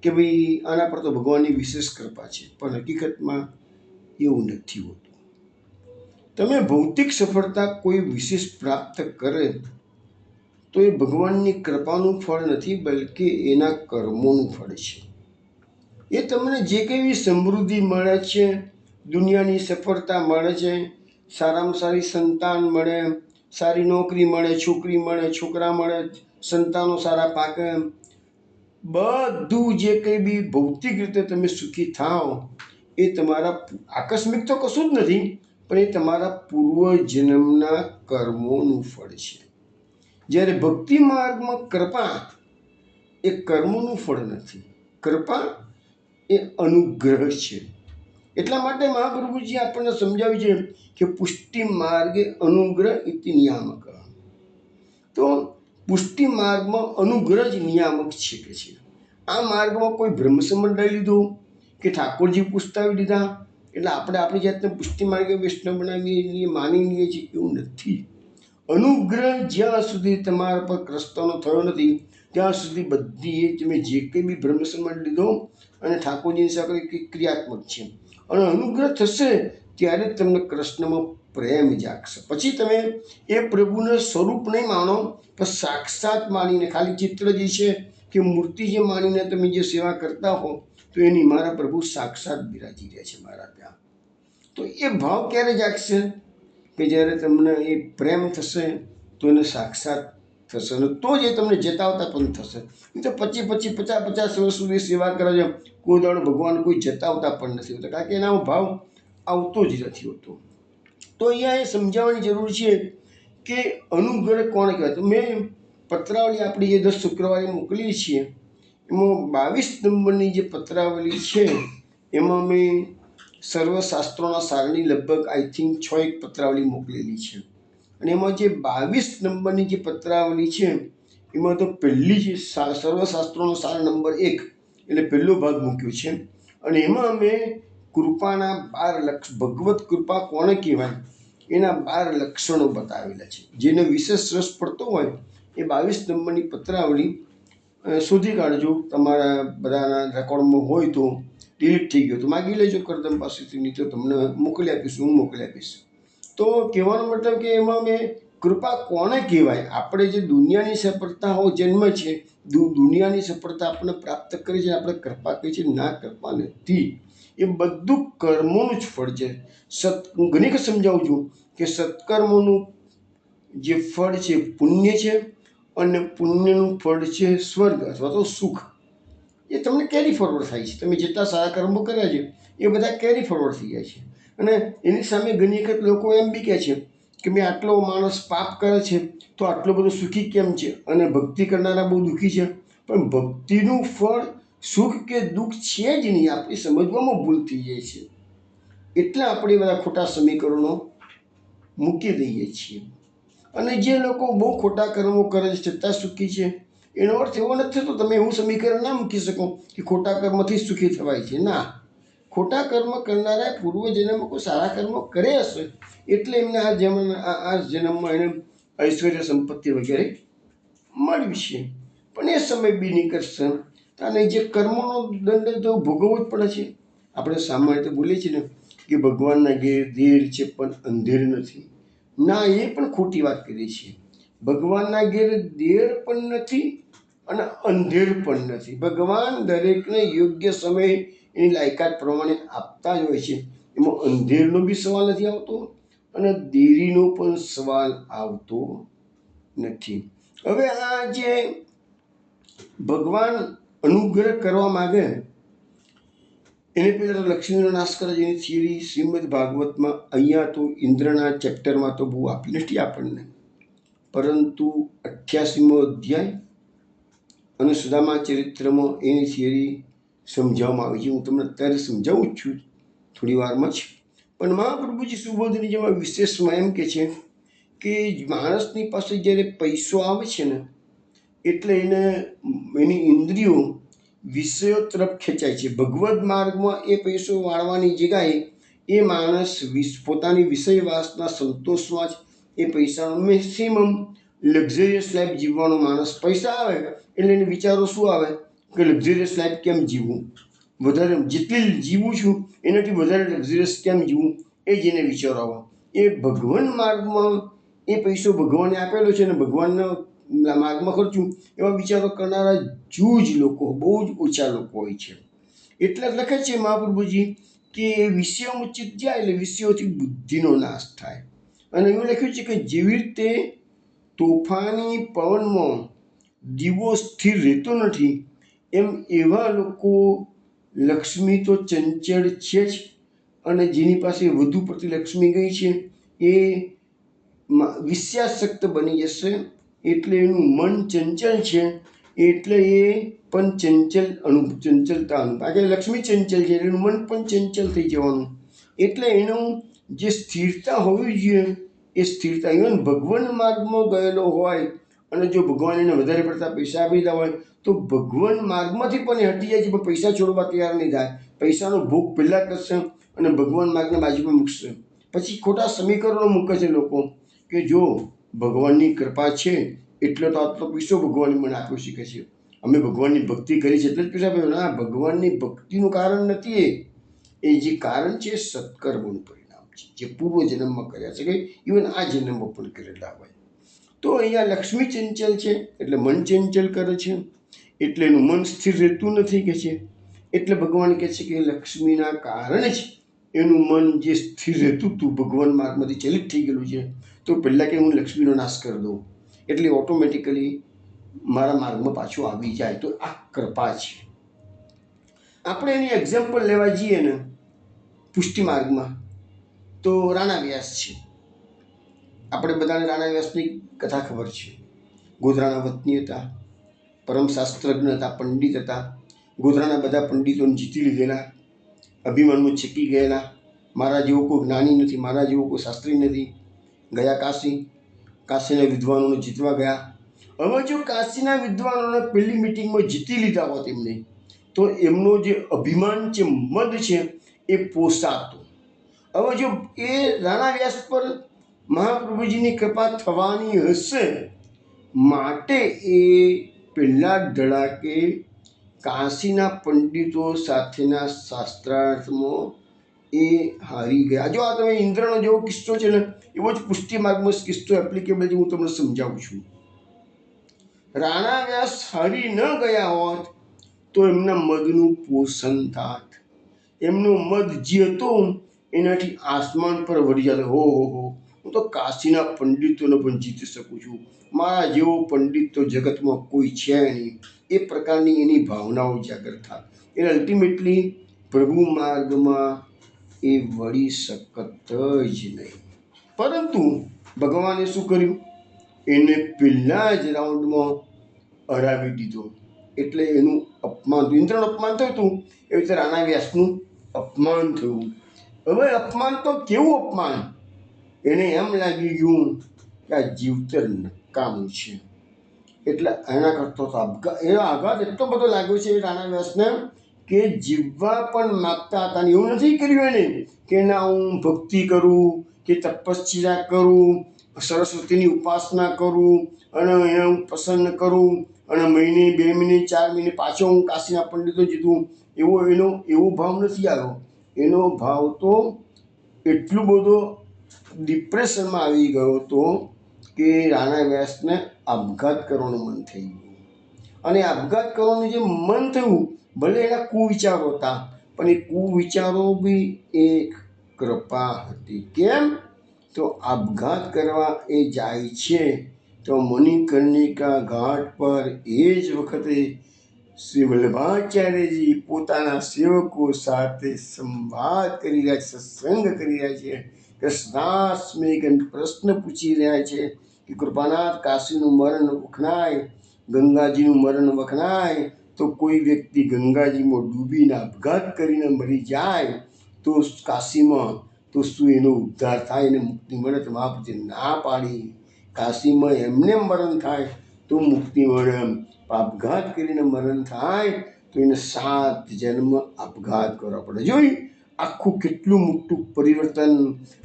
કે ભાઈ આના પર તો ભગવાનની વિશેષ કૃપા છે, પણ હકીકતમાં એવું નથી હોતું. તમે ભૌતિક સફળતા કોઈ વિશેષ પ્રાપ્ત કરે તો એ ભગવાનની કૃપાનું ફળ નથી, બલકે એના કર્મોનું ફળ છે. એ તમને જે કંઈ સમૃદ્ધિ મળે છે, દુનિયાની સફળતા મળે છે, સારામાં સારી સંતાન મળે, સારી નોકરી મળે, છોકરી મળે, છોકરા મળે, સંતાનો સારા પાકે, બધું જે કંઈ બી ભૌતિક રીતે તમે સુખી થાઓ એ તમારા આકસ્મિક તો કશું જ નથી, પણ એ તમારા પૂર્વજન્મના કર્મોનું ફળ છે. જ્યારે ભક્તિ માર્ગમાં કૃપા એ કર્મોનું ફળ નથી, કૃપા એ અનુગ્રહ છે. એટલા માટે મહાપ્રભુજી આપણને સમજાવ્યું છે કે પુષ્ટિ માર્ગે અનુગ્રહ ઇતિ નિયામક. તો પુષ્ટિ માર્ગમાં અનુગ્રહ જ નિયામક છે કે છે. આ માર્ગમાં કોઈ બ્રહ્મસંબંધ લઈ લીધો કે ઠાકોરજી પુસ્તાવી દીધા એટલે આપણે આપણી જાતને પુષ્ટિ માર્ગે વૈષ્ણવ બનાવી લઈએ, માની લઈએ છીએ, એવું નથી. અનુગ્રહ જ્યાં સુધી તમારા પર કૃષ્ણનો થયો નથી ત્યાં સુધી બધી તમે જે કંઈ બી બ્રહ્મસંબંધ લીધો અને ઠાકોરજીની સાથે ક્રિયાત્મક છે, અને અનુગ્રહ થશે ત્યારે તમને કૃષ્ણમાં પ્રેમ જાગશે. પછી તમે એ પ્રભુને સ્વરૂપ નહીં માનો પણ સાક્ષાત માનીને, ખાલી ચિત્ર જે છે કે મૂર્તિ જે માનીને તમે જે સેવા કરતા હો તો એની મારા પ્રભુ સાક્ષાત બિરાજી રહ્યા છે મારા ત્યાં. તો એ ભાવ ક્યારે જાગશે કે જ્યારે તમને એ પ્રેમ થશે તો એને સાક્ષાત થશે અને તો જ એ તમને જતાવતા પણ થશે. એ તો 50 વર્ષ સુધી સેવા કરે છે, કોઈ દાડો ભગવાન કોઈ જતાવતા પણ નથી હોતા, કારણ કે એનામાં ભાવ આવતો જ નથી હોતો. તો અહીંયા એ સમજાવવાની જરૂર છે કે અનુગ્રહ કોણ કહેવાય. તો મેં પત્રાવલી આપણી જે દર શુક્રવારે મોકલીએ છીએ એમાં 22 નંબરની જે પત્રાવલી છે એમાં મેં સર્વશાસ્ત્રોના સારની લગભગ આઈ થિંક 6 એક પત્રાવલી મોકલેલી છે. અને એમાં જે 22 નંબરની જે પત્રાવલી છે એમાં તો પહેલી જે સર્વશાસ્ત્રોનો સાર નંબર 1 એટલે પહેલો ભાગ મૂક્યો છે. અને એમાં અમે કૃપાના 12 ભગવત કૃપા કોને કહેવાય એના 12 લક્ષણો બતાવેલા છે. જેને વિશેષ રસ પડતો હોય એ 22 નંબરની પત્રાવલી શોધી કાઢજો. તમારા બધાના રેકોર્ડમાં હોય તો ડિલીટ થઈ ગયો તો માગી લેજો કરદમ પાસેથી, નહીં તો તમને મોકલી આપીશું, હું મોકલી આપીશ. તો કહેવાનો મતલબ કે એમાં મેં કૃપા કોને કહેવાય, આપણે જે દુનિયાની સફળતાઓ જન્મ છે, દુનિયાની સફળતા આપણને પ્રાપ્ત કરી છે, આપણે કૃપા કરી છે, ના કૃપા નથી. એ બધું કર્મોનું જ ફળ છે. હું ઘણી વખત સમજાવું છું કે સત્કર્મોનું જે ફળ છે પુણ્ય છે અને પુણ્યનું ફળ છે સ્વર્ગ અથવા તો સુખ. એ તમને કેરી ફોરવર્ડ થાય છે. તમે જેટલા સારા કર્મો કર્યા છે એ બધા કેરી ફોરવર્ડ થઈ જાય છે. અને એની સામે ઘણી વખત લોકો એમ બી કહે છે કે મેં આટલો માણસ પાપ કરે છે તો આટલો બધો સુખી કેમ છે અને ભક્તિ કરનારા બહુ દુઃખી છે. પણ ભક્તિનું ફળ સુખ કે દુઃખ છે જ નહીં, આપણે સમજવામાં ભૂલ થઈ જાય છે. એટલે આપણે બધા ખોટા સમીકરણો મૂકી દઈએ છીએ. અને જે લોકો બહુ ખોટા કર્મો કરે છે છતાં સુખી છે એનો અર્થ એવો નથી થતો તમે એવું સમીકરણ ના મૂકી શકો કે ખોટા કર્મથી સુખી થવાય છે. ના, ખોટા કર્મ કરનારા પૂર્વજન્મમાં કોઈ સારા કર્મો કરે હશે એટલે એમને આ જન્મમાં એને ઐશ્વર્ય સંપત્તિ વગેરે મળ્યું છે. પણ એ સમય બી નીકળશે અને જે કર્મોનો દંડ તો ભોગવવો જ પડે છે. આપણે સામાન્ય રીતે બોલીએ છીએ ને કે ભગવાનના ઘેર દેર છે પણ અંધેર નથી. ના, એ પણ ખોટી વાત કરી છે. ભગવાનના ઘેર દેર પણ નથી અને અંધેર પણ નથી. ભગવાન દરેકને યોગ્ય સમય એની લાયકાત પ્રમાણે આપતા જ હોય છે. એમાં અંધેરનો બી સવાલ નથી આવતો અને દેરીનો પણ સવાલ આવતો નથી. હવે આ જે ભગવાન અનુગ્રહ કરવા માગે એને પહેલાં લક્ષ્મીનો નાશ કરે છે એની થિયરી શ્રીમદ ભાગવતમાં અહીંયા તો ઇન્દ્રના ચેપ્ટરમાં તો બહુ આપી નથી આપણને, પરંતુ 88મો અધ્યાય અને સુદામા ચરિત્રમાં એની થિયરી સમજાવવામાં આવી છે. હું તમને અત્યારે સમજાવું જ છું થોડી વારમાં જ. પણ મહાપ્રભુજી સુબોધની જેમાં વિશેષમાં એમ કે છે કે માણસની પાસે જ્યારે પૈસો આવે છે ને એટલે એની ઇન્દ્રિયો વિષયો તરફ ખેંચાય છે. ભગવદ માર્ગમાં એ પૈસો વાળવાની જગ્યાએ એ માણસ પોતાની વિષય વાસના સંતોષમાં જ એ પૈસાનો મેક્સિમમ લક્ઝરિયસ લાઈફ જીવવાનો માણસ. પૈસા આવે એટલે એને વિચારો શું આવે કે લક્ઝરિયસ લાઈફ કેમ જીવવું, વધારે જેટલી જીવું છું એનાથી વધારે લક્ઝરિયસ કેમ જીવવું, એ જ એને વિચારો આવે. એ ભગવાન માર્ગમાં એ પૈસો ભગવાને આપેલો છે અને ભગવાનના માર્ગમાં ખર્ચું એવા વિચારો કરનારા જૂજ લોકો બહુ જ ઓછા લોકો હોય છે. એટલે લખે છે મહાપ્રભુજી કે વિષયોમાં ચિત્ત જાય એટલે વિષયોથી બુદ્ધિનો નાશ થાય. અને એવું લખ્યું છે કે જેવી રીતે તોફાની પવનમાં દીવો સ્થિર રહેતો નથી એમ એવા લોકો લક્ષ્મી તો ચંચળ છે જ અને જેની પાસે વધુ પડતી લક્ષ્મી ગઈ છે એ વિષયાસક્ત બની જશે. એટલે એનું મન ચંચળ છે એટલે એ પણ ચંચલતા કારણ કે લક્ષ્મી ચંચલ છે એનું મન પણ ચંચલ થઈ જવાનું. એટલે એનું જે સ્થિરતા હોવી જોઈએ એ સ્થિરતા ઇવન ભગવાન માર્ગમાં ગયેલો હોય અને જો ભગવાન એને વધારે પડતા પૈસા આપી દીધા હોય તો ભગવાન માર્ગમાંથી પણ એ હટી જાય છે પણ પૈસા છોડવા તૈયાર નહીં થાય. પૈસાનો ભોગ પહેલાં કરશે અને ભગવાન માર્ગને બાજુમાં મૂકશે. પછી ખોટા સમીકરણો મૂકે છે લોકો કે જો ભગવાનની કૃપા છે એટલે તો આટલો પૈસો ભગવાને મને આપ્યો શીખે છે, અમે ભગવાનની ભક્તિ કરી છે એટલે જ પૈસા આપ્યો. ના, ભગવાનની ભક્તિનું કારણ નથી એ જે કારણ છે સત્કર્મનું પરિણામ છે જે પૂર્વ જન્મમાં કર્યા છે કે ઇવન આ જન્મમાં પણ કરેલા હોય. તો અહીંયા લક્ષ્મી ચંચલ છે એટલે મન ચંચલ કરે છે એટલે એનું મન સ્થિર રહેતું નથી કે છે. એટલે ભગવાન કહે છે કે લક્ષ્મીના કારણે જ એનું મન જે સ્થિર રહેતું હતું ભગવાન માર્ગમાંથી ચલિત થઈ ગયેલું છે તો પહેલાં કે હું લક્ષ્મીનો નાશ કરી દઉં. એટલે ઓટોમેટિકલી મારા માર્ગમાં પાછું આવી જાય. તો આ કૃપા છે. આપણે એની એક્ઝામ્પલ લેવા જઈએ ને પુષ્ટિ માર્ગમાં તો રાણા વ્યાસ છે. આપણે બધાને રાણા વ્યાસની કથા ખબર છે. ગોધરાના વતની હતા, પરમ શાસ્ત્રજ્ઞ હતા, પંડિત હતા. ગોધરાના બધા પંડિતોને જીતી લીધેલા, અભિમાનમાં ચીકી ગયેલા. મારા જેવો કોઈ જ્ઞાની નથી, મારા જેવો કોઈ શાસ્ત્રી નથી. ગયા કાશી, કાશીના વિદ્વાનોને જીતવા ગયા. હવે જો કાશીના વિદ્વાનોને પહેલી મિટિંગમાં જીતી લીધા હોત એમને, તો એમનો જે અભિમાન છે, મદ છે, એ પોસાતો. હવે જો એ રાણા વ્યાસ પર મહાપ્રભુજીની કૃપા થવાની હશે માટે એ પહેલા ધડાકે કાશીના પંડિતો સાથેના શાસ્ત્રાર્થમાં એ હારી ગયા. જો આ તમે ઇન્દ્રનો જેવો કિસ્સો છે ને, એવો જ પુષ્ટિ માર્ગમાં કિસ્સો એપ્લિકેબલ છે. હું તમને સમજાવું છું. રાણા વ્યાસ હારી ન ગયા હોત તો એમના મદનું પોષણ થાત. એમનો મદ જે હતો એનાથી આસમાન પર વળી જતો. હો હું તો કાશીના પંડિતોને પણ જીતી શકું છું, મારા જેવો પંડિત તો જગતમાં કોઈ છે નહીં. એ પ્રકારની એની ભાવનાઓ જાગૃત થાય. એટલે અલ્ટિમેટલી પ્રભુ માર્ગમાં એ વળી શકત જ નહીં. પરંતુ ભગવાને શું કર્યું? એને પહેલા જ રાઉન્ડમાં હરાવી દીધો. એટલે એનું અપમાન થયું. ઇન્દ્રનું અપમાન થયું હતું, એવી રીતે રાણા વ્યાસનું અપમાન થયું. હવે અપમાન તો કેવું અપમાન? એને એમ લાગી ગયું કે આ જીવતર નકામું છે. એટલે એના કરતો તો એનો આઘાત એટલો બધો લાગ્યો છે રાણા વ્યાસને કે જીવવા પણ માગતા હતા. એવું નથી કર્યું એને કે ના હું ભક્તિ કરું કે તપસ્યા કરું, સરસ્વતીની ઉપાસના કરું અને એને હું પ્રસન્ન કરું અને મહિને 2 મહિને 4 મહિને પાછો હું કાશીના પંડિતો જીતું, એવો ભાવ નથી આવ્યો. એનો ભાવ તો એટલું બધો ડિપ્રેશનમાં આવી ગયો હતો કે રાણા વ્યાસને આપઘાત કરવાનું મન થઈ ગયું. અને આપઘાત કરવાનું જે મન થયું, ભલે એના કુવિચારો હતા, પણ એ કુવિચારો બી એક કૃપા હતી. કેમ? તો આપઘાત કરવા એ જાય છે તો મણિકર્ણિકા ઘાટ પર એ જ વખતે શ્રી વલ્લભાચાર્યજી પોતાના સેવકો સાથે સંવાદ કરી રહ્યા છે, સત્સંગ કરી રહ્યા છે. કૃષ્ણાસ્મેકન પ્રશ્ન પૂછી રહ્યા છે કે કૃપાનાથ, કાશીનું મરણ વખણાય, ગંગાજીનું મરણ વખણાય, તો કોઈ વ્યક્તિ ગંગાજીમાં ડૂબીને આપઘાત કરીને મરી જાય તો કાશીમાં તો શું એનો ઉદ્ધાર થાય, એને મુક્તિ મળે? તો મહાપ્રભુએ ના પાડી. કાશીમાં એમને મરણ થાય તો મુક્તિ મળે, આપઘાત કરીને મરણ થાય તો એને 7 જન્મ આપઘાત કરવા પડે. જોઈ આખું કેટલું મોટું પરિવર્તન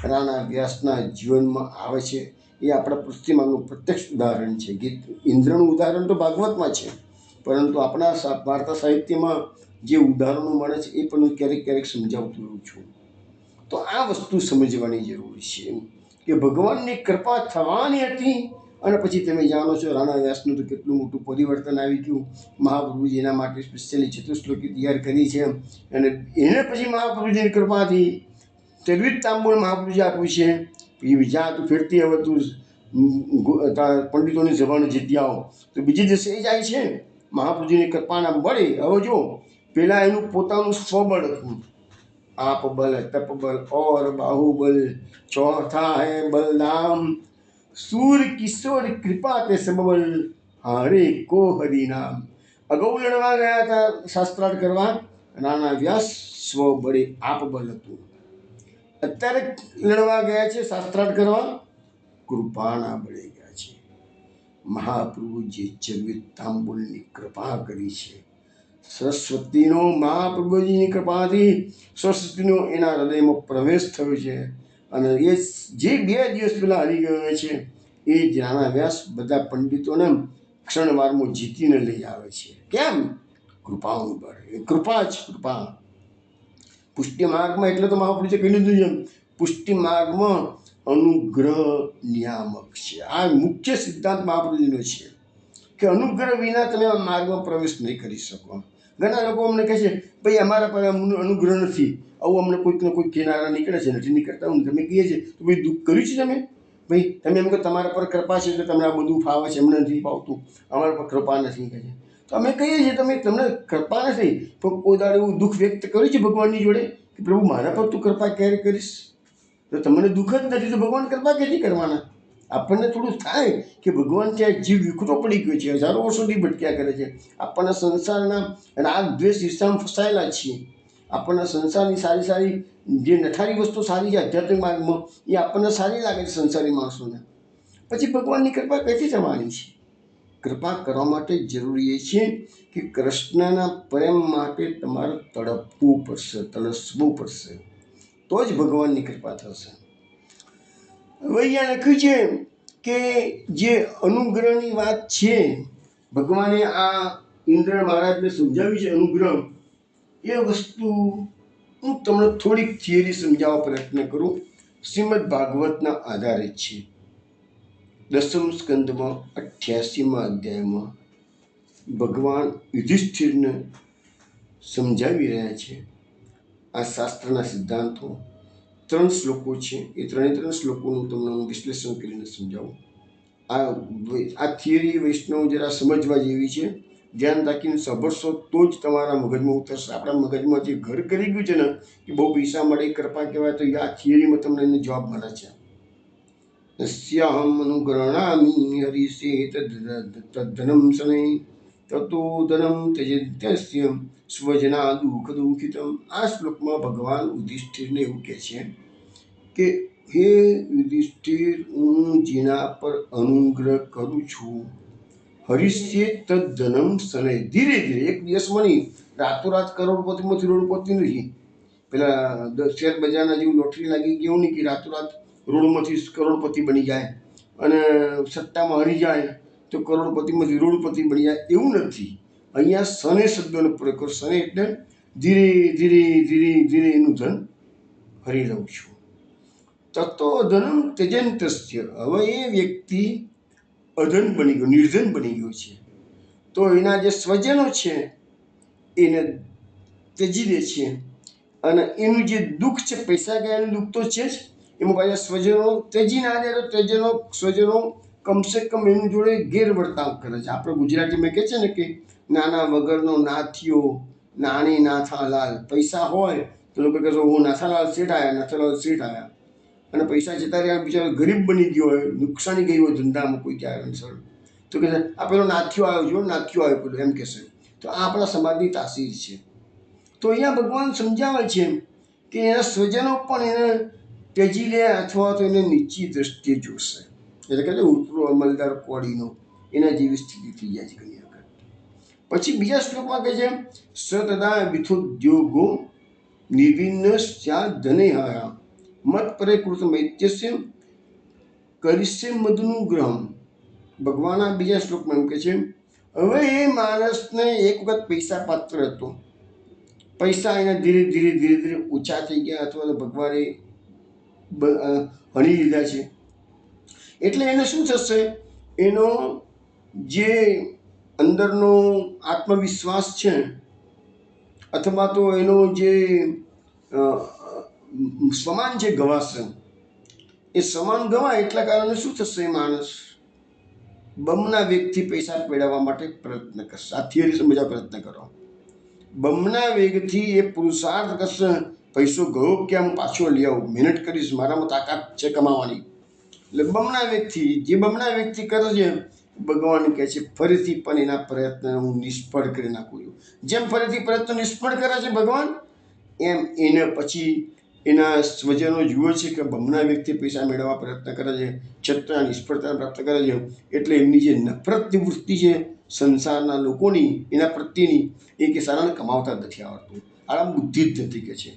રાણા વ્યાસના જીવનમાં આવે છે. એ આપણા પૃથ્વીમાંનું પ્રત્યક્ષ ઉદાહરણ છે. ઇન્દ્રનું ઉદાહરણ તો ભાગવતમાં છે, પરંતુ આપણા વાર્તા સાહિત્યમાં જે ઉદાહરણો મળે છે એ પણ ક્યારેક ક્યારેક સમજાવતું રહું છું. તો આ વસ્તુ સમજવાની જરૂર છે કે ભગવાનની કૃપા થવાની હતી અને પછી તમે જાણો છો રાણા વ્યાસનું તો કેટલું મોટું પરિવર્તન આવી ગયું. મહાપ્રભુજી એના માટે સ્પેશિયલી ચતુશ્લોકી તૈયાર કરી છે અને એને પછી મહાપ્રભુજીની કૃપાથી ત્રિવિધ તાંબૂળ મહાપ્રભુજી આપ્યું છે. એ વિચાર તું ફેરતી હવે તું પંડિતોની સભાને જીતી આવો તો બીજે દિવસે એ જાય છે મહાપ્રભુજીની કૃપાના બળે. હવે જો પહેલાં એનું પોતાનું સ્વબળ હતું, आप बल तप बल और बाहुबल, चौथा है बलदाम, सूर किशोर कृपा ते सबल, हरे को हरि नाम. અગાઉ લડવા ગયા હતા શાસ્ત્રાર્થ કરવા, રાણા વ્યાસ સ્વબળે આપ બલ હતું. અત્યારે લડવા ગયા છે શાસ્ત્રાર્થ કરવા, કૃપાના બળે ગયા છે. મહાપ્રભુજી ચરવિત તાંબુલની કૃપા કરી છે. સરસ્વતીનો મહાપ્રભુજીની કૃપાથી સરસ્વતીનો એના હૃદયમાં પ્રવેશ થયો છે અને એ જે 2 દિવસ પહેલાં હારી ગયો છે એ જ રાણા વ્યાસ બધા પંડિતોને ક્ષણવારમાં જીતીને લઈ આવે છે. કેમ? કૃપાનું બળ. એ કૃપા જ કૃપા. પુષ્ટિ માર્ગમાં એટલે તો મહાપ્રભુજીએ કહી લીધું છે પુષ્ટિ માર્ગમાં અનુગ્રહ નિયામક છે. આ મુખ્ય સિદ્ધાંત મહાપ્રભુજીનો છે કે અનુગ્રહ વિના તમે આ માર્ગમાં પ્રવેશ નહીં કરી શકો. ઘણા લોકો અમને કહે છે ભાઈ અમારા પર અનુગ્રહ નથી, આવું અમને કોઈકને કોઈ કિનારા નીકળે છે, નથી નીકળતા. હું તમે કહીએ છીએ તો ભાઈ દુઃખ કર્યું છે તમે? ભાઈ તમે એમ કહો તમારા પર કૃપા છે એટલે તમને આ બધું ફાવે છે, એમને નથી ફાવતું, અમારા પર કૃપા નથી કહે છે. તો અમે કહીએ છીએ તમને કૃપા નથી, પણ કોઈ દાડે એવું દુઃખ વ્યક્ત કર્યું છે ભગવાનની જોડે કે પ્રભુ મારા પર તું કૃપા ક્યારે કરીશ? તો તમને દુઃખ જ નથી તો ભગવાન કૃપા ક્યાંથી કરવાના? આપણને થોડું થાય કે ભગવાન ત્યાં જીવ વિખરો પડી ગયો છે, હજારો વર્ષોથી ભટક્યા કરે છે, આપણને સંસારના રાગ દ્વેષ ઈર્ષામાં ફસાયેલા છીએ, આપણને સંસારની સારી સારી જે નઠારી વસ્તુ સારી છે આધ્યાત્મિક માર્ગમાં એ આપણને સારી લાગે છે સંસારી માણસોને, પછી ભગવાનની કૃપા કઈથી થવાની છે? કૃપા કરવા માટે જરૂરી એ છે કે કૃષ્ણના પ્રેમ માટે તમારે તડપવું પડશે, તલસવું પડશે, તો જ ભગવાનની કૃપા થશે. હવે અહીંયા લખ્યું છે કે જે અનુગ્રહની વાત છે, ભગવાને આ ઇન્દ્ર મહારાજને સમજાવ્યું છે અનુગ્રહ, એ વસ્તુ હું તમને થોડીક થિયરી સમજાવવા પ્રયત્ન કરું. શ્રીમદ ભાગવતના આધારે છે. 10મ સ્કંદમાં 88મા અધ્યાયમાં ભગવાન યુધિષ્ઠિરને સમજાવી રહ્યા છે આ શાસ્ત્રના સિદ્ધાંતો. 3 શ્લોકો છે, એ 3 શ્લોકોનું તમને હું વિશ્લેષણ કરીને સમજાવું. આ થિયરી વૈષ્ણવ જરા સમજવા જેવી છે, ધ્યાન રાખીને સાંભળશો તો જ તમારા મગજમાં ઉતરશે. આપણા મગજમાં જે ઘર કરી ગયું છે ને કે બહુ પૈસા મળે કૃપા કહેવાય, તો આ થિયરીમાં તમને એને જવાબ મળે છે. યસ્યાહમ અનુગૃણામિ હરિષે તદ્ધનમ શનૈ તતો ધનમ ત્યજત્યસ્ય સ્વજના દુઃખ દુઃખિતમ. આ શ્લોકમાં ભગવાન યુધિષ્ઠિરને એવું કહે છે કે હે યુધિષ્ઠિર, હું જેના પર અનુગ્રહ કરું છું હરિષ્ય તદ્ધનમ શનૈ, ધીરે ધીરે, એક દિવસમાં નહીં, રાતોરાત કરોડપતિમાંથી રોડપતિ નથી. પેલા શેર બજારના જેવું લોટરી લાગી ગયું નહીં કે રાતોરાત રોડમાંથી કરોડપતિ બની જાય અને સટ્ટામાં હરી જાય તો કરોડપતિમાંથી રોડપતિ બની જાય, એવું નથી. અહીંયા શને શબ્દનો પ્રયોગ કરો. શને એટલે ધીરે ધીરે ધીરે ધીરે એનું ધન હરી લઉં છું. તતો ધનમ ત્યજંતસ્ય, હવે એ વ્યક્તિ અધન બની ગયો, નિર્ધન બની ગયો છે, તો એના જે સ્વજનો છે એને ત્યજી દે છે, અને એનું જે દુઃખ છે, પૈસા ગયાનું દુઃખ તો છે જ, એમાં પાછા સ્વજનો ત્યજી ના દે તો સ્વજનો કમસે કમ એની જોડે ગેરવર્તાવ કરે છે. આપણે ગુજરાતીમાં કહે છે ને કે નાના વગરનો નાથિયો નાની નાથા લાલ. પૈસા હોય તો લોકો કહે હું નાથાલાલ શેઠ આવ્યા, નાથાલાલ શેઠ આવ્યા, અને પૈસા જતા રહ્યા બિચારો ગરીબ બની ગયો હોય, નુકસાની ગઈ હોય ધંધામાં કોઈ કારણસર, તો કહે આ પેલો નાથિયો આવ્યો, જો નાથિયો આવ્યો પેલો, એમ કહેશે. તો આ આપણા સમાજની તાસીર છે. તો અહીંયા ભગવાન સમજાવે છે કે એના સ્વજનો પણ એને ત્યજી લે અથવા તો એને નીચી દ્રષ્ટિએ જોશે, એટલે કે ઉતરો અમલદાર કોળીનો, એના જેવી સ્થિતિ થઈ જાય છે ઘણી વખત. પછી બીજા શ્લોકમાં કહે છે સતદા વિથુદ્યોગો નિર્વિન્નસ્યા ધનેહાયા મત પરે કૃત મૈત્યસ્ય કરીશે મધનું ગ્રહમ. ભગવાન આ બીજા શ્લોકમાં એમ કહે છે હવે એ માણસને એક વખત પૈસા પાત્ર હતો, પૈસા એના ધીરે ધીરે ધીરે ધીરે ઓછા થઈ ગયા અથવા તો ભગવાને હણી લીધા છે, એટલે એને શું થશે, એનો જે અંદરનો આત્મવિશ્વાસ છે અથવા તો એનો જે સ્વમાન છે ગવાશે. એ સ્વમાન ગવાય એટલા કારણે શું થશે, એ માણસ બમના વેગથી પૈસા મેળવવા માટે પ્રયત્ન કરશે. આ થિયરી સમજવા પ્રયત્ન કરો. બમના વેગથી એ પુરુષાર્થ કરશે, પૈસો ગયો કે આમ પાછો લઈ આવું, મહેનત કરીશ, મારામાં તાકાત છે કમાવાની. એટલે બમણા વ્યક્તિ કરે છે, ભગવાન કહે છે ફરીથી પણ એના પ્રયત્ન હું નિષ્ફળ કરી નાખું છું. જેમ ફરીથી પ્રયત્ન નિષ્ફળ કરે છે ભગવાન, એમ એને પછી એના સ્વજનો જુએ છે કે બમણા વ્યક્તિ પૈસા મેળવવા પ્રયત્ન કરે છે છતાં નિષ્ફળતા પ્રાપ્ત કરે છે, એટલે એમની જે નફરતની વૃત્તિ છે સંસારના લોકોની એના પ્રત્યેની, એ કે સારાને કમાવતા જ નથી આવડતું, આ બુદ્ધિ જ નથી કે છે.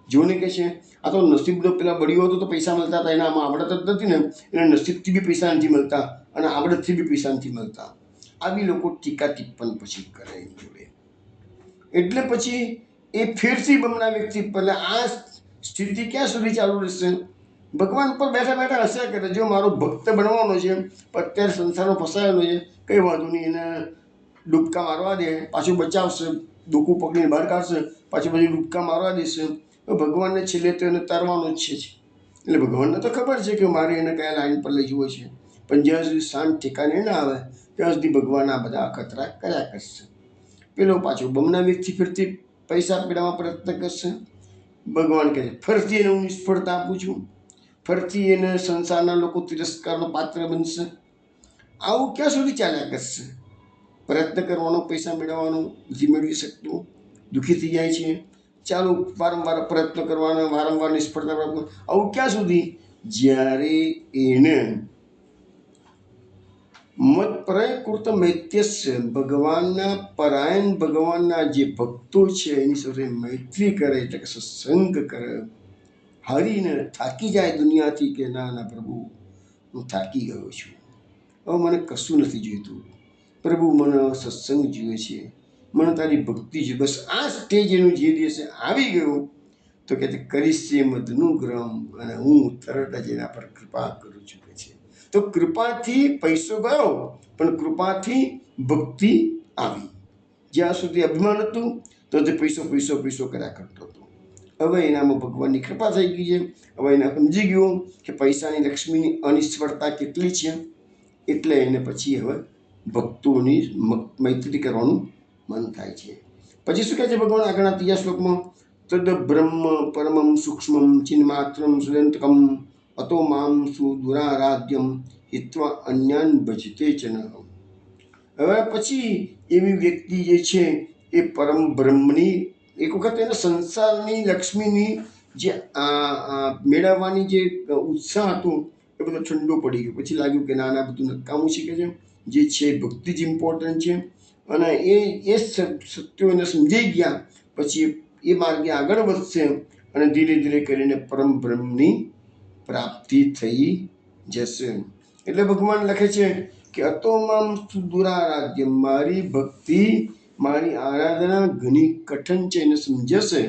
જોને કહે છે આ તો નસીબનો પેલા બળ્યો હતો તો પૈસા મળતા હતા, એનામાં આવડત જ નથી ને, એને નસીબથી બી પૈસા નથી મળતા અને આવડતથી બી પૈસા નથી મળતા. આવી લોકો ટીકા ટિપ્પણ પછી કરે એની જોડે. એટલે પછી એ ફેરથી બમણા વ્યક્તિ પહેલાં આ સ્થિતિ ક્યાં સુધી ચાલુ રહેશે? ભગવાન પર બેઠા બેઠા હસ્યા કરે, જો મારો ભક્ત બનવાનો છે પણ અત્યારે સંસારમાં ફસાયેલો છે, કંઈ વાંધો નહીં, એને ડૂબકા મારવા દે, પાછું બચાવશે, ડોકું પકડીને બહાર કાઢશે, પાછું ડૂબકા મારવા દેશે, તો ભગવાનને છેલ્લે તો એને તારવાનો જ છે. એટલે ભગવાનને તો ખબર છે કે મારે એને કયા લાઈન પર લઈ જવો છે, પણ જ્યાં સુધી શાંત ઠેકાને ના આવે ત્યાં સુધી ભગવાન આ બધા અખતરા કર્યા કરશે. પેલો પાછો બમણા વ્યક્તિ ફરતી પૈસા મેળવવા પ્રયત્ન કરશે. ભગવાન કહે છે ફરતી એને હું નિષ્ફળતા આપું છું, ફરતી એને સંસારના લોકો તિરસ્કારનો પાત્ર બનશે. આવું ક્યાં સુધી ચાલ્યા કરશે? પ્રયત્ન કરવાનો, પૈસા મેળવવાનો, નથી મેળવી શકતું, દુઃખી થઈ જાય છે. ચાલો વારંવાર પ્રયત્ન કરવાના, વારંવાર નિષ્ફળતા પ્રાપ્ત, આવું ક્યાં સુધી? જ્યારે એને મત પ્રયકૃત મૈત્યસ્ય, ભગવાનના પરાયણ, ભગવાનના જે ભક્તો છે એની સાથે મૈત્રી કરે, એટલે કે સત્સંગ કરે, હારીને થાકી જાય દુનિયાથી કે ના ના પ્રભુ હું થાકી ગયો છું, હવે મને કશું નથી જોઈતું, પ્રભુ મને સત્સંગ જોઈએ છે, મને તારી ભક્તિ જોઈએ, બસ આ સ્ટેજ એનું જે દિવસે આવી ગયું તો કે કરીશે મધનું ગ્રમ, અને હું તરત જ એના પર કૃપા કરું છું કે છે. તો કૃપાથી પૈસો ગયો પણ કૃપાથી ભક્તિ આવી. જ્યાં સુધી અભિમાન હતું તો તે પૈસો પૈસો પૈસો કર્યા કરતો હતો. હવે એનામાં ભગવાનની કૃપા થઈ ગઈ છે. હવે એને સમજી ગયું કે પૈસાની લક્ષ્મીની અનિષ્ફળતા કેટલી છે, એટલે એને પછી હવે ભક્તોની મૈત્રી કરવાનું મન થાય છે. પછી શું કહે છે ભગવાન આગળના 3 શ્લોકમાં? તદ બ્રહ્મ પરમમ સૂક્ષ્મમ ચિન્માત્રમ સુદંતકમ અતો મામ સુદુરારાધ્યમ હિત્વા અન્યાન ભજતે ચ ન. હવે પછી એવી વ્યક્તિ જે છે એ પરમ બ્રહ્મની, એક વખત એને સંસારની લક્ષ્મીની જે મેળવવાની જે ઉત્સાહ હતો એ બધો ઠંડો પડી ગયો. પછી લાગ્યું કે નાના બધું નકામું શીખે છે, જે છે ભક્તિ જ ઇમ્પોર્ટન્ટ છે. અને એ સત્યો એને સમજાઈ ગયા. પછી એ માર્ગે આગળ વધશે અને ધીરે ધીરે કરીને પરમ બ્રહ્મની પ્રાપ્તિ થઈ જશે. એટલે ભગવાન લખે છે કે અતો મામ સુદુરારાધ્ય, મારી ભક્તિ, મારી આરાધના ઘણી કઠણ છે, એને સમજશે.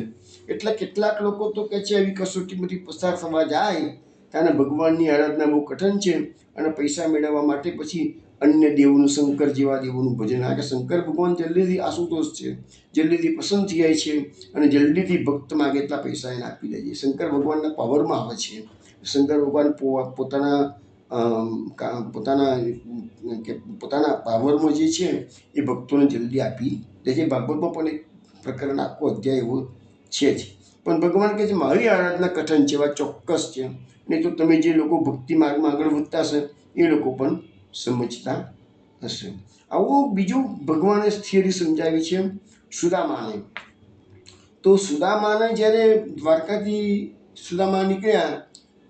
એટલે કેટલાક લોકો તો કહે છે એવી કસોટીમાંથી પસાર થવા જાય ત્યારે ભગવાનની આરાધના બહુ કઠણ છે અને પૈસા મેળવવા માટે પછી અન્ય દેવોનું, શંકર જેવા દેવોનું ભજન. આ કે શંકર ભગવાન જલ્દીથી આશુતોષ છે, જલ્દીથી પસંદ થઈ જાય છે અને જલ્દીથી ભક્ત માગે એટલા પૈસા એને આપી દે છે. શંકર ભગવાનના પાવરમાં આવે છે. શંકર ભગવાન પોતાના પાવરમાં જે છે એ ભક્તોને જલ્દી આપી દે છે. ભાગવતમાં પણ એક પ્રકરણ આખો અધ્યાય એવો છે જ. પણ ભગવાન કહે છે મારી આરાધના કઠણ છે, એવા ચોક્કસ છે. નહીં તો તમે જે લોકો ભક્તિ માર્ગમાં આગળ વધતા હશે એ લોકો પણ સમજતા હશે. આવું બીજું ભગવાને થિયરી સમજાવી છે સુદામાને. તો સુદામાને જ્યારે દ્વારકાથી સુદામા નીકળ્યા,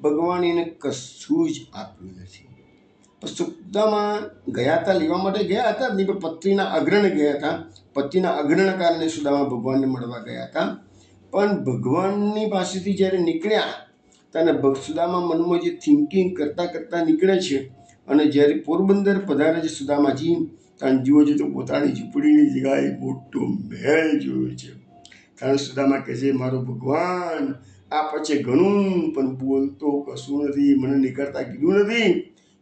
ભગવાન એને કશું જ આપ્યું નથી. સુદામા ગયા હતા, લેવા માટે ગયા હતા નહીં, પણ પત્નીના અગ્રણે ગયા હતા. પતિના અગ્રણના કારણે સુદામા ભગવાનને મળવા ગયા હતા. પણ ભગવાનની પાસેથી જ્યારે નીકળ્યા ત્યારે સુદામા મનમાં જે થિંકિંગ કરતાં કરતાં નીકળે છે અને જ્યારે પોરબંદર પધારે છે સુદામાજી, ત્યાં જુઓ છે તો પોતાની ઝૂંપડીની જગ્યાએ મોટો મહેલ જોયો છે. કારણ સુદામા કહે છે મારો ભગવાન આપે છે ઘણું પણ બોલતો કશું નથી, મને નીકળતા કીધું નથી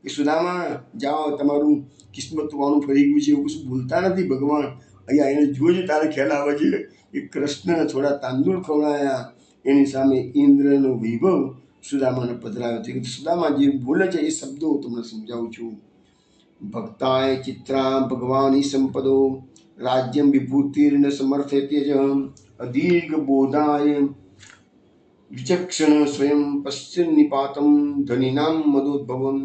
કે સુદામા જાઓ તમારું કિસ્મત વાનું ફરી ગયું છે, એવું કશું બોલતા નથી ભગવાન. અહીંયા એને જુઓ છે તારે ખ્યાલ આવે છે કે કૃષ્ણને થોડા તાંદુળ ખવડાયા, એની સામે ઇન્દ્રનો વૈભવ સુદામાને પધરાવ્યો છે. સુદામા જે બોલે છે એ શબ્દો હું તમને સમજાવું છું. ભક્તાય ચિત્રા ભગવાની સંપદો રાજ્યમ વિભૂતિર્ન સમર્થયતે જ અદીર્ઘ બોધાય વિચક્ષણ સ્વયં પશ્ચિમ નિપાતમ ધનિનામ મદોદ્ભવમ.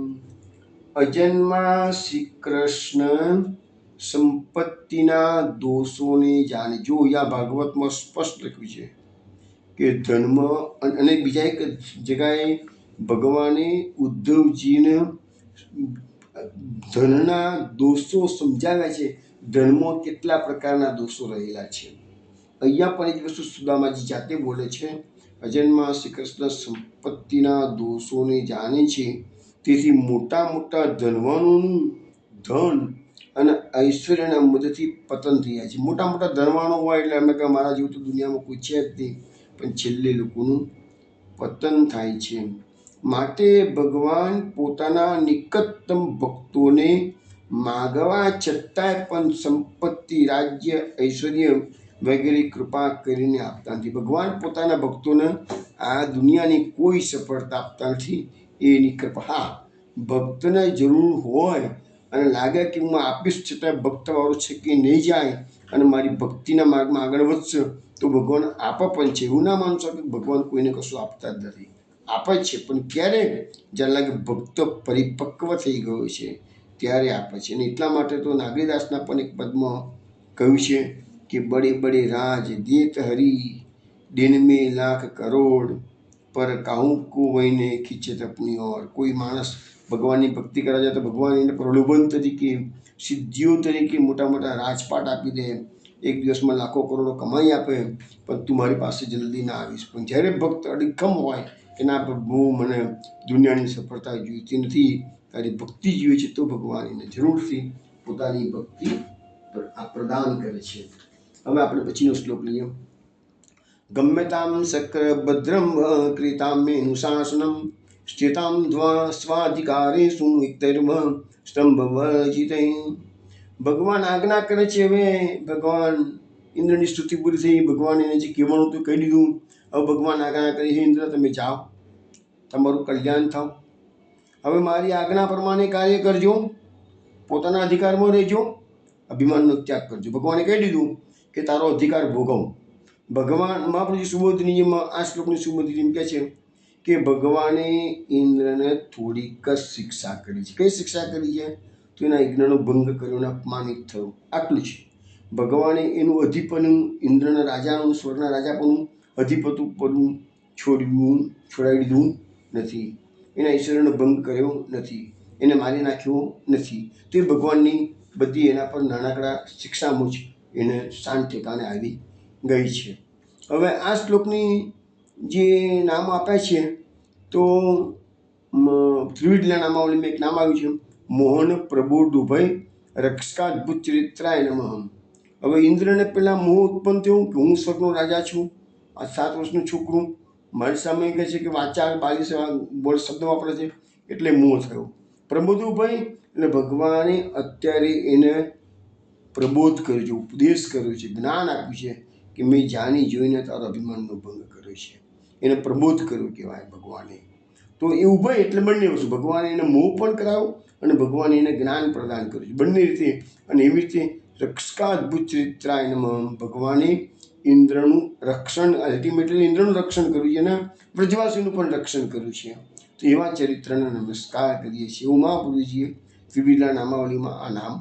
અજન્મા શ્રી કૃષ્ણ સંપત્તિના દોષોને જાણે. જો યા ભાગવતમાં સ્પષ્ટ લખ્યું છે કે ધર્મ, અને બીજા એક જગ્યાએ ભગવાને ઉદ્ધવજીને ધનના દોષો સમજાવ્યા છે. ધર્મમાં કેટલા પ્રકારના દોષો રહેલા છે. અહીંયા પણ એક વસ્તુ સુદામાજી જાતે બોલે છે, અજન્મા શ્રી કૃષ્ણ સંપત્તિના દોષોને જાણે છે, તેથી મોટા મોટા ધનવાનોનું ધન અને ઐશ્વર્યના મદદથી પતન થઈ જાય છે. મોટા મોટા ધનવાનો હોય એટલે અમે કહે મારા જેવું તો દુનિયામાં કોઈ છે જ નહીં, પણ છેલ્લે લોકોનું પતન થાય છે. માટે ભગવાન પોતાના નિકટતમ ભક્તોને માગવા છતાંય પણ સંપત્તિ, રાજ્ય, ઐશ્વર્ય વગેરે કૃપા કરીને આપતા નથી. ભગવાન પોતાના ભક્તોને આ દુનિયાની કોઈ સફળતા આપતા નથી, એની કૃપા. હા, ભક્તને જરૂર હોય અને લાગે કે હું આપીશ છતાં ભક્તવાળો છે કે નહીં જાય અને મારી ભક્તિના માર્ગમાં આગળ વધશે, તો ભગવાન આપે પણ છે. એવું ના માનશો કે ભગવાન કોઈને કશું આપતા જ નથી, આપે છે, પણ ક્યારે? જ્યારે લાગે ભક્ત પરિપક્વ થઈ ગયો છે ત્યારે આપે છે. અને એટલા માટે તો નાગરીદાસના પણ એક પદમાં કહ્યું છે કે બડે બડે રાજ દેત હરી, દિન में लाख करोड़, પર કાહું કો વહીને ખીંચે अपनी ओर. કોઈ માણસ ભગવાનની ભક્તિ કરવા જાય તો ભગવાન એને પ્રલોભન તરીકે, સિદ્ધિઓ તરીકે મોટા મોટા રાજપાટ આપી દે, એક દિવસમાં લાખો કરોડો કમાઈ આપે, પણ તું મારી પાસે જલ્દી ના આવીશ. પણ જ્યારે ભક્ત અડીખમ હોય કે ના પ્રભુ, મને દુનિયાની સફળતા જોઈતી નથી, તારી ભક્તિ જોઈએ છે, તો ભગવાન એને જરૂરથી પોતાની ભક્તિ પ્રદાન કરે છે. હવે આપણે પછીનો શ્લોક લઈએ. ગમ્યતામ શક્ર ભદ્રમ ક્રિતામ મેનુશાસનમ સ્થિતામ ધ્વા સ્વાધિકારેષુ ઇક્તૈર્વ સ્તંભ વર્જિતૈ. ભગવાન આજ્ઞા કરે છે. હવે ભગવાન ઇન્દ્રની સ્તુતિ પૂરી થઈ, ભગવાન એને જે કહેવાનું હતું કહી દીધું. હવે ભગવાન આજ્ઞા કરી, હે ઇન્દ્ર, તમે જાઓ, તમારું કલ્યાણ થાવ. હવે મારી આજ્ઞા પ્રમાણે કાર્ય કરજો, પોતાના અધિકારમાં રહેજો, અભિમાનનો ત્યાગ કરજો. ભગવાને કહી દીધું કે તારો અધિકાર ભોગવ. ભગવાન મહાપ્રભુજી સુબોધનીયમાં આ શ્લોકની સુબોધની કહે છે કે ભગવાને ઇન્દ્રને થોડીક શિક્ષા કરી છે. કઈ શિક્ષા કરી છે? તો એના યજ્ઞનો ભંગ કર્યો અને અપમાનિત થયો, આટલું છે. ભગવાને એનું અધિપનું, ઇન્દ્રના રાજાનું, સ્વર્ગના રાજાપણું, અધિપતું પદનું છોડાવી દીધું નથી, એના ઈશ્વરનો ભંગ કર્યો નથી, એને મારી નાખ્યો નથી. તો એ ભગવાનની બધી એના પર નાનકડા શિક્ષામાં જ એને શાંત ઠેકાણે આવી ગઈ છે. હવે આ શ્લોકની જે નામ આપ્યા છે તો ત્રિવિધ નામાવલીમાં એક નામ આવ્યું છે, મોહન પ્રબોધુભય રક્ષકાદ્ભુત ચરિત્રાય નમઃ. હવે ઇન્દ્રને પહેલાં મોહ ઉત્પન્ન થયું કે હું સ્વર્ગનો રાજા છું, આ 7 વર્ષનું છોકરું મારી સામે કહે છે કે વાચાળ બાવીસ બોલ શબ્દ વાપરે છે, એટલે મોહ થયો. પ્રબોધુભય એટલે ભગવાને અત્યારે એને પ્રબોધ કર્યો છે, ઉપદેશ કર્યો છે, જ્ઞાન આપ્યું છે કે મેં જાણી જોઈને તારો અભિમાનનો ભંગ કર્યો છે, એને પ્રબોધ કર્યો કહેવાય ભગવાને. તો એ ઉભય એટલે બંને વસ્તુ, ભગવાને એને મોહ પણ કરાવ્યો અને ભગવાને એને જ્ઞાન પ્રદાન કર્યું છે, બંને રીતે. અને એવી રીતે રક્ષકાદ્ભુત ચરિત્રાય નમઃ, ભગવાને ઇન્દ્રનું રક્ષણ, અલ્ટિમેટલી ઇન્દ્રનું રક્ષણ કર્યું છે અને વ્રજવાસીનું પણ રક્ષણ કર્યું છે. તો એવા ચરિત્રને નમસ્કાર કરીએ છીએ. એવું મહાપુરુષજીએ ત્રિવિધ નામાવલીમાં આ નામ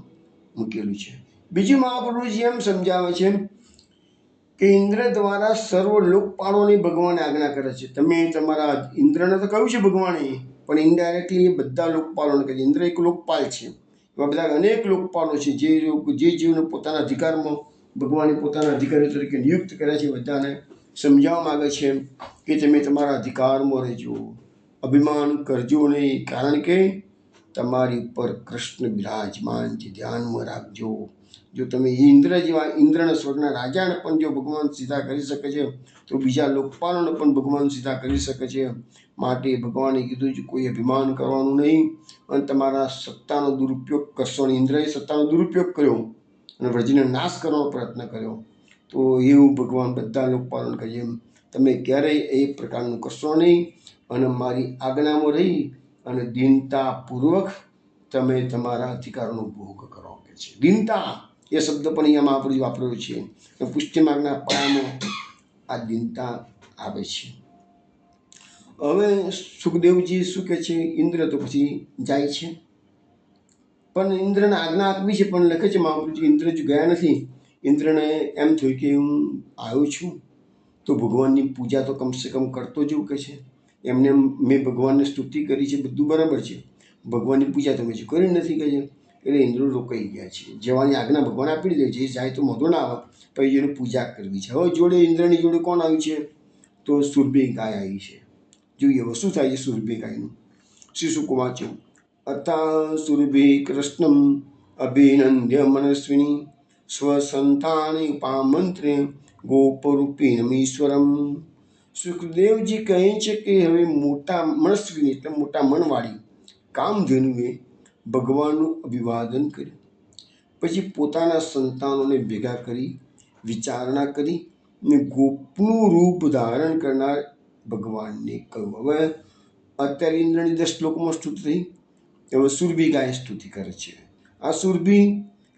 મૂકેલું છે. બીજું મહાપુરુષજી એમ સમજાવે છે કે ઇન્દ્ર દ્વારા સર્વ લોકપાળોની ભગવાન આજ્ઞા કરે છે. તમે તમારા ઇન્દ્રને તો કહ્યું છે ભગવાને, પણ ઇનડાયરેક્ટલી એ બધા લોકપાલોને કહે છે. ઇન્દ્ર એક લોકપાલ છે, એવા બધા અનેક લોકપાલો છે જે જીવને પોતાના અધિકારમાં ભગવાને પોતાના અધિકારી તરીકે નિયુક્ત કર્યા છે. બધાને સમજાવવા માગે છે કે તમે તમારા અધિકારમાં રહેજો, અભિમાન કરજો નહીં, કારણ કે તમારી ઉપર કૃષ્ણ બિરાજમાન છે, ધ્યાનમાં રાખજો. જો તમે ઇન્દ્ર જેવા, ઇન્દ્રના સ્વર્ગના રાજાને પણ જો ભગવાન સીધા કરી શકે છે, તો બીજા લોકપાલોને પણ ભગવાન સીધા કરી શકે છે. માટે ભગવાને કીધું છે કોઈ અભિમાન કરવાનું નહીં અને તમારા સત્તાનો દુરુપયોગ કરશો નહીં. ઇન્દ્રએ સત્તાનો દુરુપયોગ કર્યો અને વ્રજને નાશ કરવાનો પ્રયત્ન કર્યો. તો એવું ભગવાન બધા લોકપાલોને કહે છે, તમે ક્યારેય એ પ્રકારનું કરશો નહીં અને મારી આજ્ઞામાં રહી અને દીનતાપૂર્વક તમે તમારા અધિકારોનો ભોગ કરો કે છે. દીનતા એ શબ્દ પણ અહીંયા મહાપુરુષ વાપર્યો છે. પુષ્ટિ માર્ગના પાયામાં આ દીનતા આવે છે. હવે સુખદેવજી શું કહે છે? ઇન્દ્ર તો પછી જાય છે, પણ ઇન્દ્રને આજ્ઞા આપવી છે, પણ લખે છે મહાપુરુષજી ઇન્દ્ર જ ગયા નથી. ઇન્દ્રને એમ થયું કે હું આવ્યો છું તો ભગવાનની પૂજા તો કમસે કમ કરતો જ એવું કહે છે. એમને મેં ભગવાનને સ્તુતિ કરી છે, બધું બરાબર છે, ભગવાનની પૂજા તો મેં કરી નથી કહે છે. એટલે ઇન્દ્ર રોકાઈ ગયા છે. જવાની આજ્ઞા ભગવાન આપી દે છે, જાય તો મોઢો ના આવે, પછી એની પૂજા કરવી છે. હવે જોડે ઇન્દ્રની જોડે કોણ આવ્યું છે? તો સુરભી ગાય આવી છે. જોઈએ હવે શું થાય છે સુરભી ગાયનું. શ્રી શુક વાંચ્યું, અતા સુરભી કૃષ્ણમ અભિનંદ્ય મનસ્વિની સ્વસંતાની ઉપામંત્રે ગોપરૂપિનમીશ્વરમ. સુખદેવજી કહે છે કે હવે મોટા મનસ્વીની એટલે મોટા મનવાળી કામધેનુએ ભગવાનનું અભિવાદન કર્યું, પછી પોતાના સંતાનોને ભેગા કરી વિચારણા કરી ને ગોપનું રૂપ ધારણ કરનાર ભગવાનને કહ્યું. હવે અત્યારે ઇન્દ્રની 10 શ્લોકમાં સ્તુતિ થઈ. હવે સુરભી ગાય સ્તુતિ કરે છે. આ સુરભી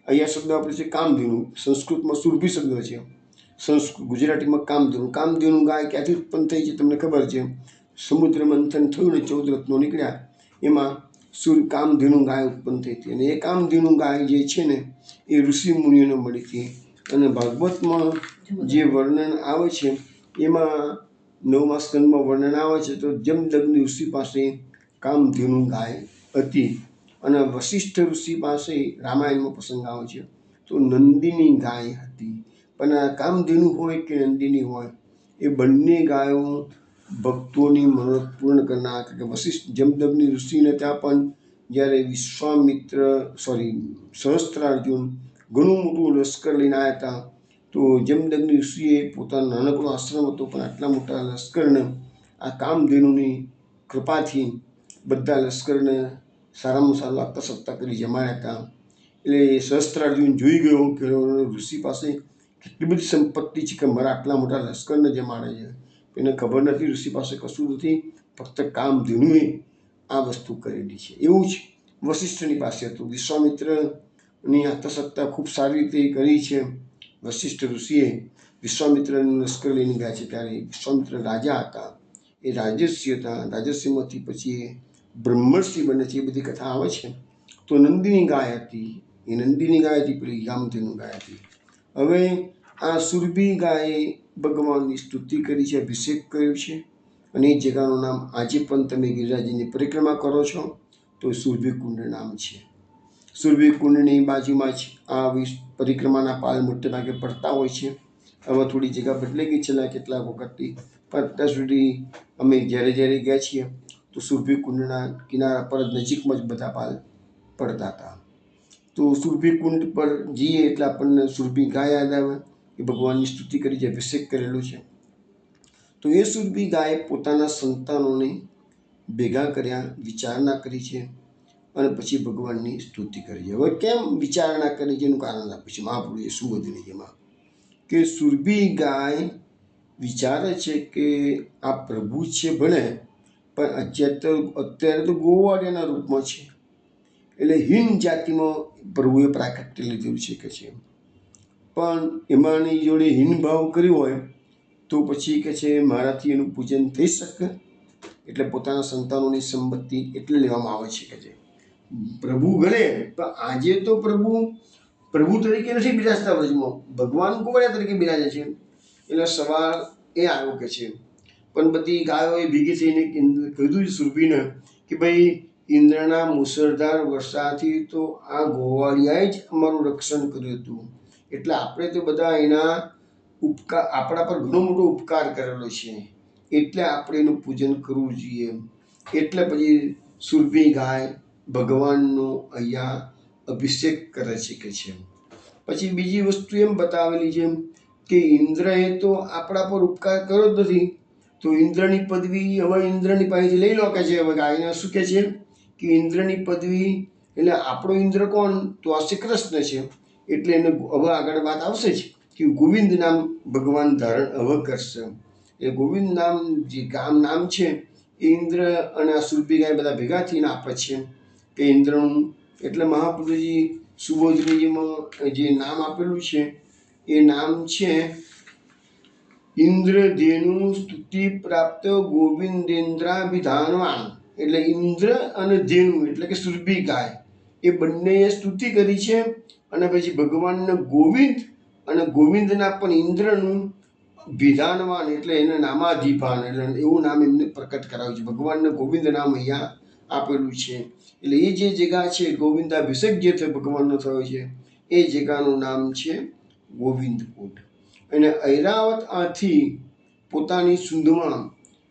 અહીંયા શબ્દ વાપરે છે કામધેનુ. સંસ્કૃતમાં સુરભી શબ્દ છે, ગુજરાતીમાં કામધેનુ. કામધેનુ ગાય ક્યાંથી ઉત્પન્ન થઈ છે તમને ખબર છે? સમુદ્ર મંથન થયું ને 14 રત્નો નીકળ્યા, એમાં કામધેનુ ગાય ઉત્પન્ન થઈ હતી. અને એ કામધેનુ ગાય જે છે ને એ ઋષિ મુનિઓને મળી હતી. અને ભાગવતમાં જે વર્ણન આવે છે એમાં 9મા સ્કંદમાં વર્ણન આવે છે તો જમદગ્નિ ઋષિ પાસે કામધેનુ ગાય હતી. અને વશિષ્ઠ ઋષિ પાસે રામાયણમાં પ્રસંગ આવે છે તો નંદિની ગાય હતી. પણ આ કામધેનુ હોય કે નંદિની હોય, એ બંને ગાયો ભક્તોની મનોરથ પૂર્ણ કરનાર. કે વશિષ્ઠ જમદગ્નિ ઋષિને ત્યાં પણ જ્યારે સહસ્ત્રાર્જુન ઘણું મોટું લશ્કર લઈને આવ્યા હતા, તો જમદગ્નિ ઋષિએ પોતાનો નાનકડો આશ્રમ હતો પણ આટલા મોટા લશ્કરને આ કામધેનુની કૃપાથી બધા લશ્કરને સારામાં સારું આપતા સત્તા કરી જમાડ્યા હતા. એટલે સહસ્ત્રાર્જુન જોઈ ગયો કે ઋષિ પાસે કેટલી બધી સંપત્તિ છે કે મારા આટલા મોટા લશ્કરને જમાડે છે. એને ખબર નથી ઋષિ પાસે કશું નથી, ફક્ત કામધેનુએ આ વસ્તુ કરેલી છે. એવું જ વશિષ્ઠની પાસે હતું. વિશ્વામિત્રની આત્મસત્તા ખૂબ સારી રીતે કરી છે. વશિષ્ઠ ઋષિએ વિશ્વામિત્રનું લશ્કર લઈને ગયા છે ત્યારે વિશ્વામિત્ર રાજા હતા, એ રાજર્ષિ હતા. રાજર્ષિમાંથી પછી એ બ્રહ્મર્ષિ બને છે, એ બધી કથા આવે છે. તો નંદિની ગાય હતી, એ નંદિની ગાય હતી, પેલી કામધેનુ ગાય હતી. હવે આ સુરભી ગાયે ભગવાનની સ્તુતિ કરી છે, અભિષેક કર્યો છે. અને એ જગાનું નામ આજે પણ તમે ગિરિરાજની પરિક્રમા કરો છો તો સુરભી કુંડ નામ છે. સુરભી કુંડની બાજુમાં જ આ પરિક્રમાના પાલ મોટે ભાગે પડતા હોય છે. હવે થોડી જગ્યા બદલાઈ ગઈ છેલ્લા કેટલાક વખતથી, પણ અત્યાર સુધી અમે જ્યારે ગયા છીએ તો સુરભી કુંડના કિનારા પર નજીકમાં જ બધા પાલ પડતા હતા. તો સુરભી કુંડ પર જઈએ એટલે આપણને સુરભી ગાય યાદ આવે, એ ભગવાનની સ્તુતિ કરી છે, અભિષેક કરેલો છે. તો એ સુરભી ગાયે પોતાના સંતાનોને ભેગા કર્યા, વિચારણા કરી છે અને પછી ભગવાનની સ્તુતિ કરી છે. હવે કેમ વિચારણા કરી છે એનું કારણ આપ્યું છે મહાપુરુષે સુબોધનીજીમાં, કે સુરભી ગાય વિચારે છે કે આ પ્રભુ છે ભલે, પણ અત્યારે તો ગોવાળિયાના રૂપમાં છે. એટલે હીન જાતિમાં પ્રભુએ પ્રાકટ્ય લીધેલું છે કે છે, પણ એમાંની જોડે હીન ભાવ કર્યો હોય તો પછી કે છે મારાથી એનું પૂજન થઈ શકે. એટલે પોતાના સંતાનોની સંપત્તિ એટલે લેવામાં આવે છે કે છે પ્રભુ ગણે. પણ આજે તો પ્રભુ તરીકે નથી બિરાજતા વ્રજમાં, ભગવાન ગોવાળિયા તરીકે બિરાજે છે. એટલે સવાલ એ આવ્યો કે છે, પણ બધી ગાયોએ ભેગી થઈને કીધું સુરભીને કે ભાઈ ઇન્દ્રના મુસળધાર વર્ષાથી તો આ ગોવાળિયાએ જ અમારું રક્ષણ કર્યું હતું, એટલે આપણે તો બધા એના આપણા પર ઘણો મોટો ઉપકાર કરેલો છે, એટલે આપણે એનું પૂજન કરવું જોઈએ. એટલે પછી સુરભી ગાય ભગવાનનો અહીંયા અભિષેક કરે છે કે છે. પછી બીજી વસ્તુ એમ બતાવેલી છે કે ઇન્દ્રએ તો આપણા પર ઉપકાર કર્યો જ નથી, તો ઇન્દ્રની પદવી હવે ઇન્દ્રની પાસેથી લઈ લો કે છે. હવે ગાયને શું કહે છે કે ઇન્દ્રની પદવી એટલે આપણો ઇન્દ્ર કોણ? તો આ શ્રી કૃષ્ણ છે. એટલે એને હવે આગળ વાત આવશે જ કે ગોવિંદ નામ ભગવાન ધારણ હવે કરશે. એ ગોવિંદ નામ જે નામ છે એ ઇન્દ્ર અને આ સુરભી ગાય બધા ભેગા થઈને આપે છે કે ઇન્દ્રનું. એટલે મહાપુરુષજી સુબોધનીજીમાં જે નામ આપેલું છે એ નામ છે ઇન્દ્રધેનુ સ્તુતિ પ્રાપ્ત ગોવિંદેન્દ્રાભિધાનવાન. એટલે ઇન્દ્ર અને ધેનુ એટલે કે સુરભી ગાય એ બંનેએ સ્તુતિ કરી છે. અને પછી ભગવાનને ગોવિંદ અને ગોવિંદના પણ ઇન્દ્રનું વિધાનવાન એટલે એને નામાધિપાન એટલે એવું નામ એમને પ્રકટ કરાવ્યું છે. ભગવાનને ગોવિંદ નામ અહીંયા આપેલું છે. એટલે એ જે જગ્યા છે ગોવિંદાભિષેક જે ભગવાનનો થયો છે એ જગ્યાનું નામ છે ગોવિંદકુંડ. અને ઐરાવત આથી પોતાની સુંદમાં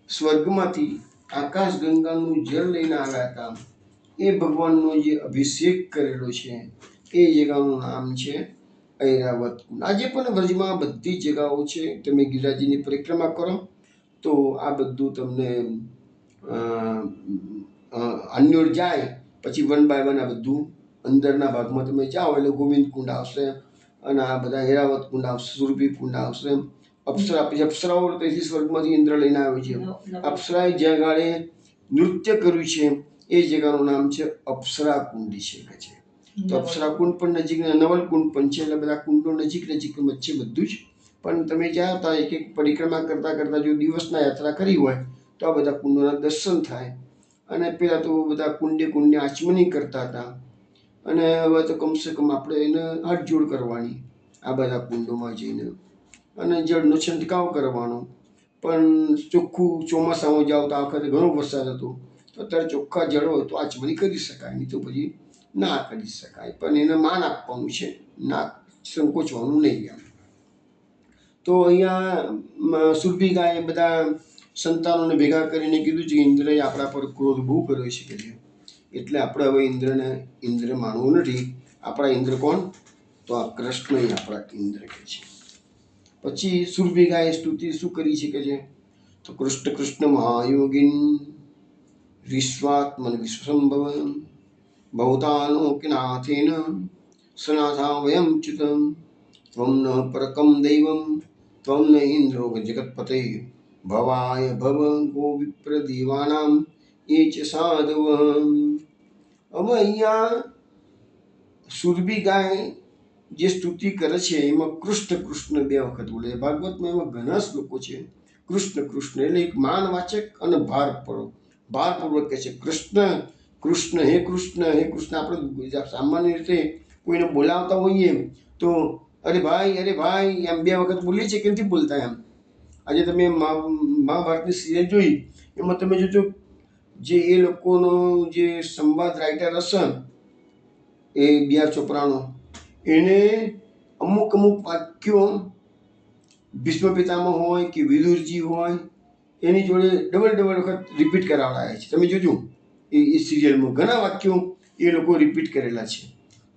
સ્વર્ગમાંથી આકાશગંગાનું જળ લઈને આવ્યા હતા. એ ભગવાનનો જે અભિષેક કરેલો છે એ જગ્યાનું નામ છે ઐરાવત કુંડ. આજે પણ વ્રજમાં બધી જગ્યાઓ છે. તમે ગિરિરાજની પરિક્રમા કરો તો આ બધું તમને અન્યોર જાય પછી 1 by 1 આ બધું અંદરના ભાગમાં તમે જાઓ એટલે ગોવિંદ કુંડ આવશે, અને આ બધા હેરાવત કુંડ આવશે, સુરભી કુંડ આવશે, અપ્સરા, પછી અપ્સરાઓ તેથી સ્વર્ગમાંથી ઇન્દ્ર લઈને આવ્યો છે. અપ્સરાએ જ્યાં ગાળે નૃત્ય કર્યું છે એ જગ્યાનું નામ છે અપ્સરા કુંડ છે. તો અપ્સરા કુંડ પણ નજીક, નવલ કુંડ પણ છે. એટલે બધા કુંડો નજીક વચ્ચે બધું જ. પણ તમે જ્યાં હતા એક એક પરિક્રમા કરતા કરતા જો દિવસના યાત્રા કરી હોય તો આ બધા કુંડોના દર્શન થાય. અને પેલા તો બધા કુંડે આચમની કરતા હતા, અને હવે તો કમસે કમ આપણે એને હાથજોડ કરવાની આ બધા કુંડોમાં જઈને, અને જળનો છંટકાવ કરવાનો. પણ ચોખ્ખું ચોમાસામાં જાઓ તો આ વખતે ઘણો વરસાદ હતો, તો અત્યારે ચોખ્ખા જળ હોય તો આચમની કરી શકાય, નહીં તો પછી ના કરી શકાય. પણ એને માન આપવાનું છે, ના સંકોચવાનું નહીં એમ. તો અહીંયા સુરભી ગાયે બધા સંતાનોને ભેગા કરીને કીધું છે કે ઇન્દ્રએ આપણા પર ક્રોધ બહુ કર્યો છે. એટલે આપણે હવે ઇન્દ્ર માનવું નથી. આપણા ઇન્દ્ર કોણ? તો આ કૃષ્ણ આપણા ઇન્દ્ર કે છે. પછી સુરભી ગાયે સ્તુતિ શું કરી છે કે છે? તો કૃષ્ણ કૃષ્ણ મહાયોગીન વિશ્વાત્મન વિશ્વસંભવ ભવતાલોકનાથેન સનાથા વયમ ચ્યુતમ ત્વમ ન પરકમ દૈવમ ત્વમ ન ઇન્દ્રો જગત્પતે ભવાય ભવ ગો વિપ્ર દેવાનામ એ ચ સાધવ. હવે અહીંયા સુરભી ગાય જે સ્તુતિ કરે છે એમાં કૃષ્ણ કૃષ્ણ 2 વખત બોલે. ભાગવતમાં એમાં ઘણા શ્લોકો છે કૃષ્ણ કૃષ્ણ, એટલે એક માનવાચક અને ભારપૂર્વક કહે છે કૃષ્ણ કૃષ્ણ, હે કૃષ્ણ હે કૃષ્ણ. આપણે સામાન્ય રીતે કોઈને બોલાવતા હોઈએ તો અરે ભાઈ એમ 2 વખત બોલીએ છીએ કે નથી બોલતા એમ. આજે તમે મહાભારતની સિરિયલ જોઈ, એમાં તમે જોજો જે એ લોકોનો જે સંવાદ રાઇટર હશે એ B.R. ચોપરાનો, એને અમુક વાક્યો ભીષ્મ પિતામહ હોય કે વિદુરજી હોય એની જોડે ડબલ વખત રિપીટ કરાવડાયા છે. તમે જોજો એ સિરિયલમાં ઘણા વાક્યો એ લોકો રિપીટ કરેલા છે.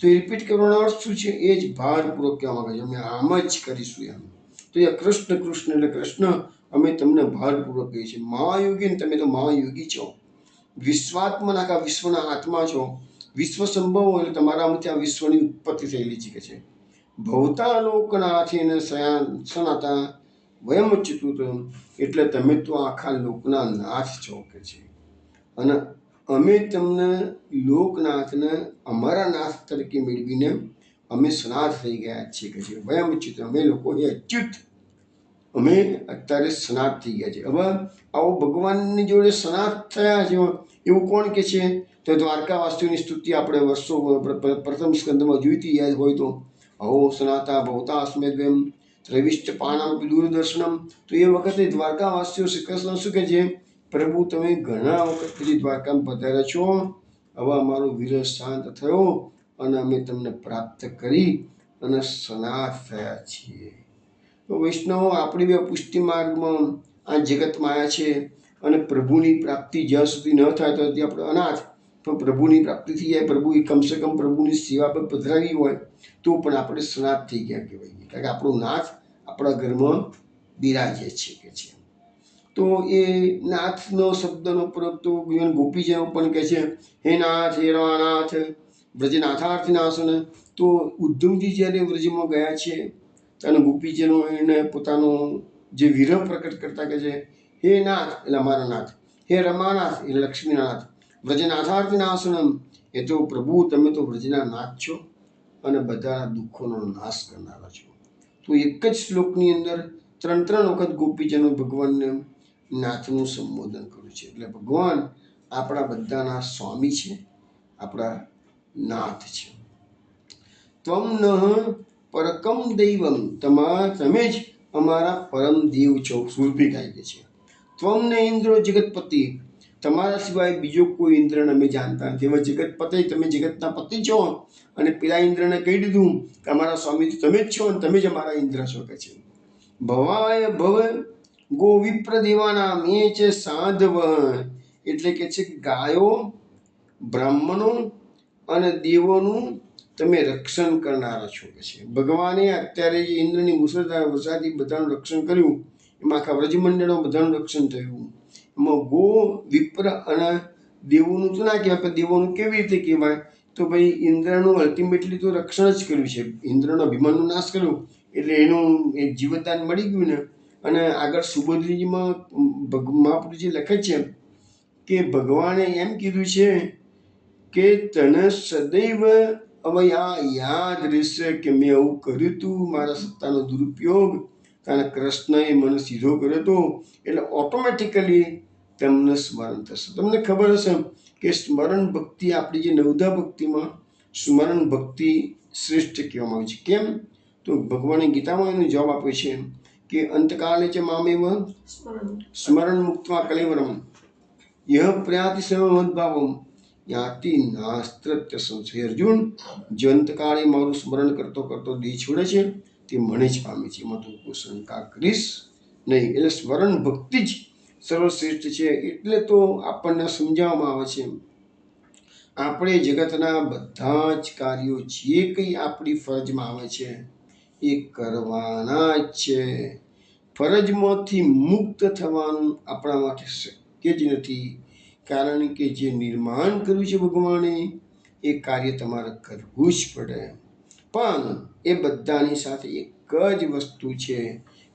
તો એ રિપીટ કરવાનો અર્થ શું છે? એ જ ભારપૂર્વક કહેવા માંગે છે અમે આમ જ કરીશું એમ. તો એ કૃષ્ણ કૃષ્ણ એટલે કૃષ્ણ અમે તમને ભારપૂર્વક કહીએ છીએ. મહાયોગી, તમે તો મહાયોગી છો. વિશ્વાત્મન, આખા વિશ્વના આત્મા છો. વિશ્વ સંભવ એટલે તમારામાંથી આ વિશ્વની ઉત્પત્તિ થયેલી છે. ભવતાલોકનાથેન સનાતા વયમ ચ્યુતમ, એટલે તમે તો આખા લોકના નાથ છો કે છે. અને અમે તમને લોકનાથને અમારા નાથ તરીકે મેળવીને અમે સનાથ થઈ ગયા છીએ કે છે. વયમ ચ્યુત, અમે લોકો એ અચ્યુત, અમે અત્યારે સનાથ થઈ ગયા છે. હવે આવો ભગવાનની જોડે સનાથ થયા છે એવું કોણ કે છે? તો દ્વારકાવાસીઓની સ્તુતિ આપણે વર્ષો પ્રથમ સ્કંદમાં જોઈ હતી, યાદ હોય તો. અહો સનાતા ભવતા અસ્મેદ્વયમ ત્રવિશ્ચ પાનામ દૂરદર્શનમ. તો એ વખતે દ્વારકાવાસીઓ શ્રી કૃષ્ણ શું કહે છે? પ્રભુ તમે ઘણા વખત પછી દ્વારકામાં પધાર્યા છો, હવે અમારો વિરહ શાંત થયો અને અમે તમને પ્રાપ્ત કરી અને સનાથ થયા છીએ. તો વૈષ્ણવ આપણી બે પુષ્ટિ માર્ગમાં આ જગતમાં આવ્યા છે, અને પ્રભુની પ્રાપ્તિ જ્યાં સુધી ન થાય તો આપણે અનાથ. પણ પ્રભુની પ્રાપ્તિ થઈ જાય, પ્રભુ કમસે કમ પ્રભુની સેવા પર પધરાવી હોય તો પણ આપણે સનાથ થઈ ગયા કહેવાય. કારણ કે આપણો નાથ આપણા ઘરમાં બિરાજે છે કે છે. તો એ નાથનો શબ્દનો પ્રયોગ તો ગોપીજનો પણ કહે છે, હે નાથ હે રમાનાથ વ્રજનાથાર્થિનાશન. તો ઉદ્ધવજી જ્યારે વ્રજમાં ગયા છે અને ગોપીજનો એને પોતાનો જે વિરહ પ્રકટ કરતા કહે છે, હે નાથ એટલે અમારા નાથ, હે રમાનાથ એટલે લક્ષ્મીનાથ, વ્રજનાથાર્થિનાશનમ એ તો પ્રભુ તમે તો વ્રજના નાથ છો અને બધા દુઃખોનો નાશ કરનારા છો. તો એક જ શ્લોકની અંદર 3 વખત ગોપીજનો ભગવાનને નાથનું સંબોધન કર્યું છે. એટલે ભગવાન આપણા બધાના સ્વામી છે, આપણા નાથ છે. ત્વમ નઃ પરકમ દૈવમ, તમે જ અમારા પરમ દેવ છો. સુરભી ગાય કે છે ત્વમ ન ઇન્દ્રો જગતપતિ, તમારા સિવાય બીજો કોઈ ઇન્દ્રને અમે જાણતા નથી. હવે જગતપતિ, તમે જગતના પતિ છો, અને પેલા ઇન્દ્રને કહી દીધું કે અમારા સ્વામી તમે જ છો અને તમે જ અમારા ઇન્દ્ર છો કે છે. ભવાય ભવ ગો વિપ્ર દેવાના એ છે સાધવ, એટલે કે છે ગાયો, બ્રાહ્મણો અને દેવોનું તમે રક્ષણ કરનારા છો કે છે. ભગવાને અત્યારે જે ઇન્દ્રની મુસળધાર વરસાદથી બધાનું રક્ષણ કર્યું, એમાં આખા વ્રજમંડળો બધાનું રક્ષણ થયું. એમાં ગો વિપ્ર અને દેવોનું તો ના કહેવાય, પણ દેવોનું કેવી રીતે કહેવાય? તો તો ભાઈ ઇન્દ્રનું અલ્ટિમેટલી તો રક્ષણ જ કર્યું છે. ઇન્દ્રનો અભિમાનનો નાશ કર્યો એટલે એનું એક જીવતદાન મળી ગયું ને. અને આગળ સુબોધજીમાં મહાપુરુષજી લખે છે કે ભગવાને એમ કીધું છે કે તને સદૈવ હવે આ યાદ રહેશે કે મેં આવું કર્યું હતું, મારા સત્તાનો દુરુપયોગ, કારણ કૃષ્ણએ મને સીધો કર્યો હતો, એટલે ઓટોમેટિકલી તમને સ્મરણ થશે. તમને ખબર હશે કે સ્મરણ ભક્તિ આપણી જે નવધા ભક્તિમાં સ્મરણ ભક્તિ શ્રેષ્ઠ કહેવામાં આવે છે. કેમ? તો ભગવાને ગીતામાં એનો જવાબ આપ્યો છે કે અંતકાલે છે મામેવ સ્મરણ મુક્તવા કલેવરમ યહ પ્રયાતિ સમમદ્ભાવમ યાતિ નાસ્ત્રત્ય સંશય. અર્જુન, જે અંતકાળે મારું સ્મરણ કરતો કરતો દેહ છોડે છે તે મને જ પામે છે, એમાં તું કોઈ શંકા કરીશ નહીં. એટલે સ્મરણ ભક્તિ જ સર્વશ્રેષ્ઠ છે. એટલે તો આપણને સમજાવવામાં આવે છે આપણે જગતના બધા જ કાર્યો જે કંઈ આપણી ફરજમાં આવે છે એ કરવાના જ છે. ફરજમાંથી મુક્ત થવાનું આપણા માટે શક્ય જ નથી, કારણ કે જે નિર્માણ કર્યું છે ભગવાને એ કાર્ય તમારે કરવું જ પડે. પણ એ બધાની સાથે એક જ વસ્તુ છે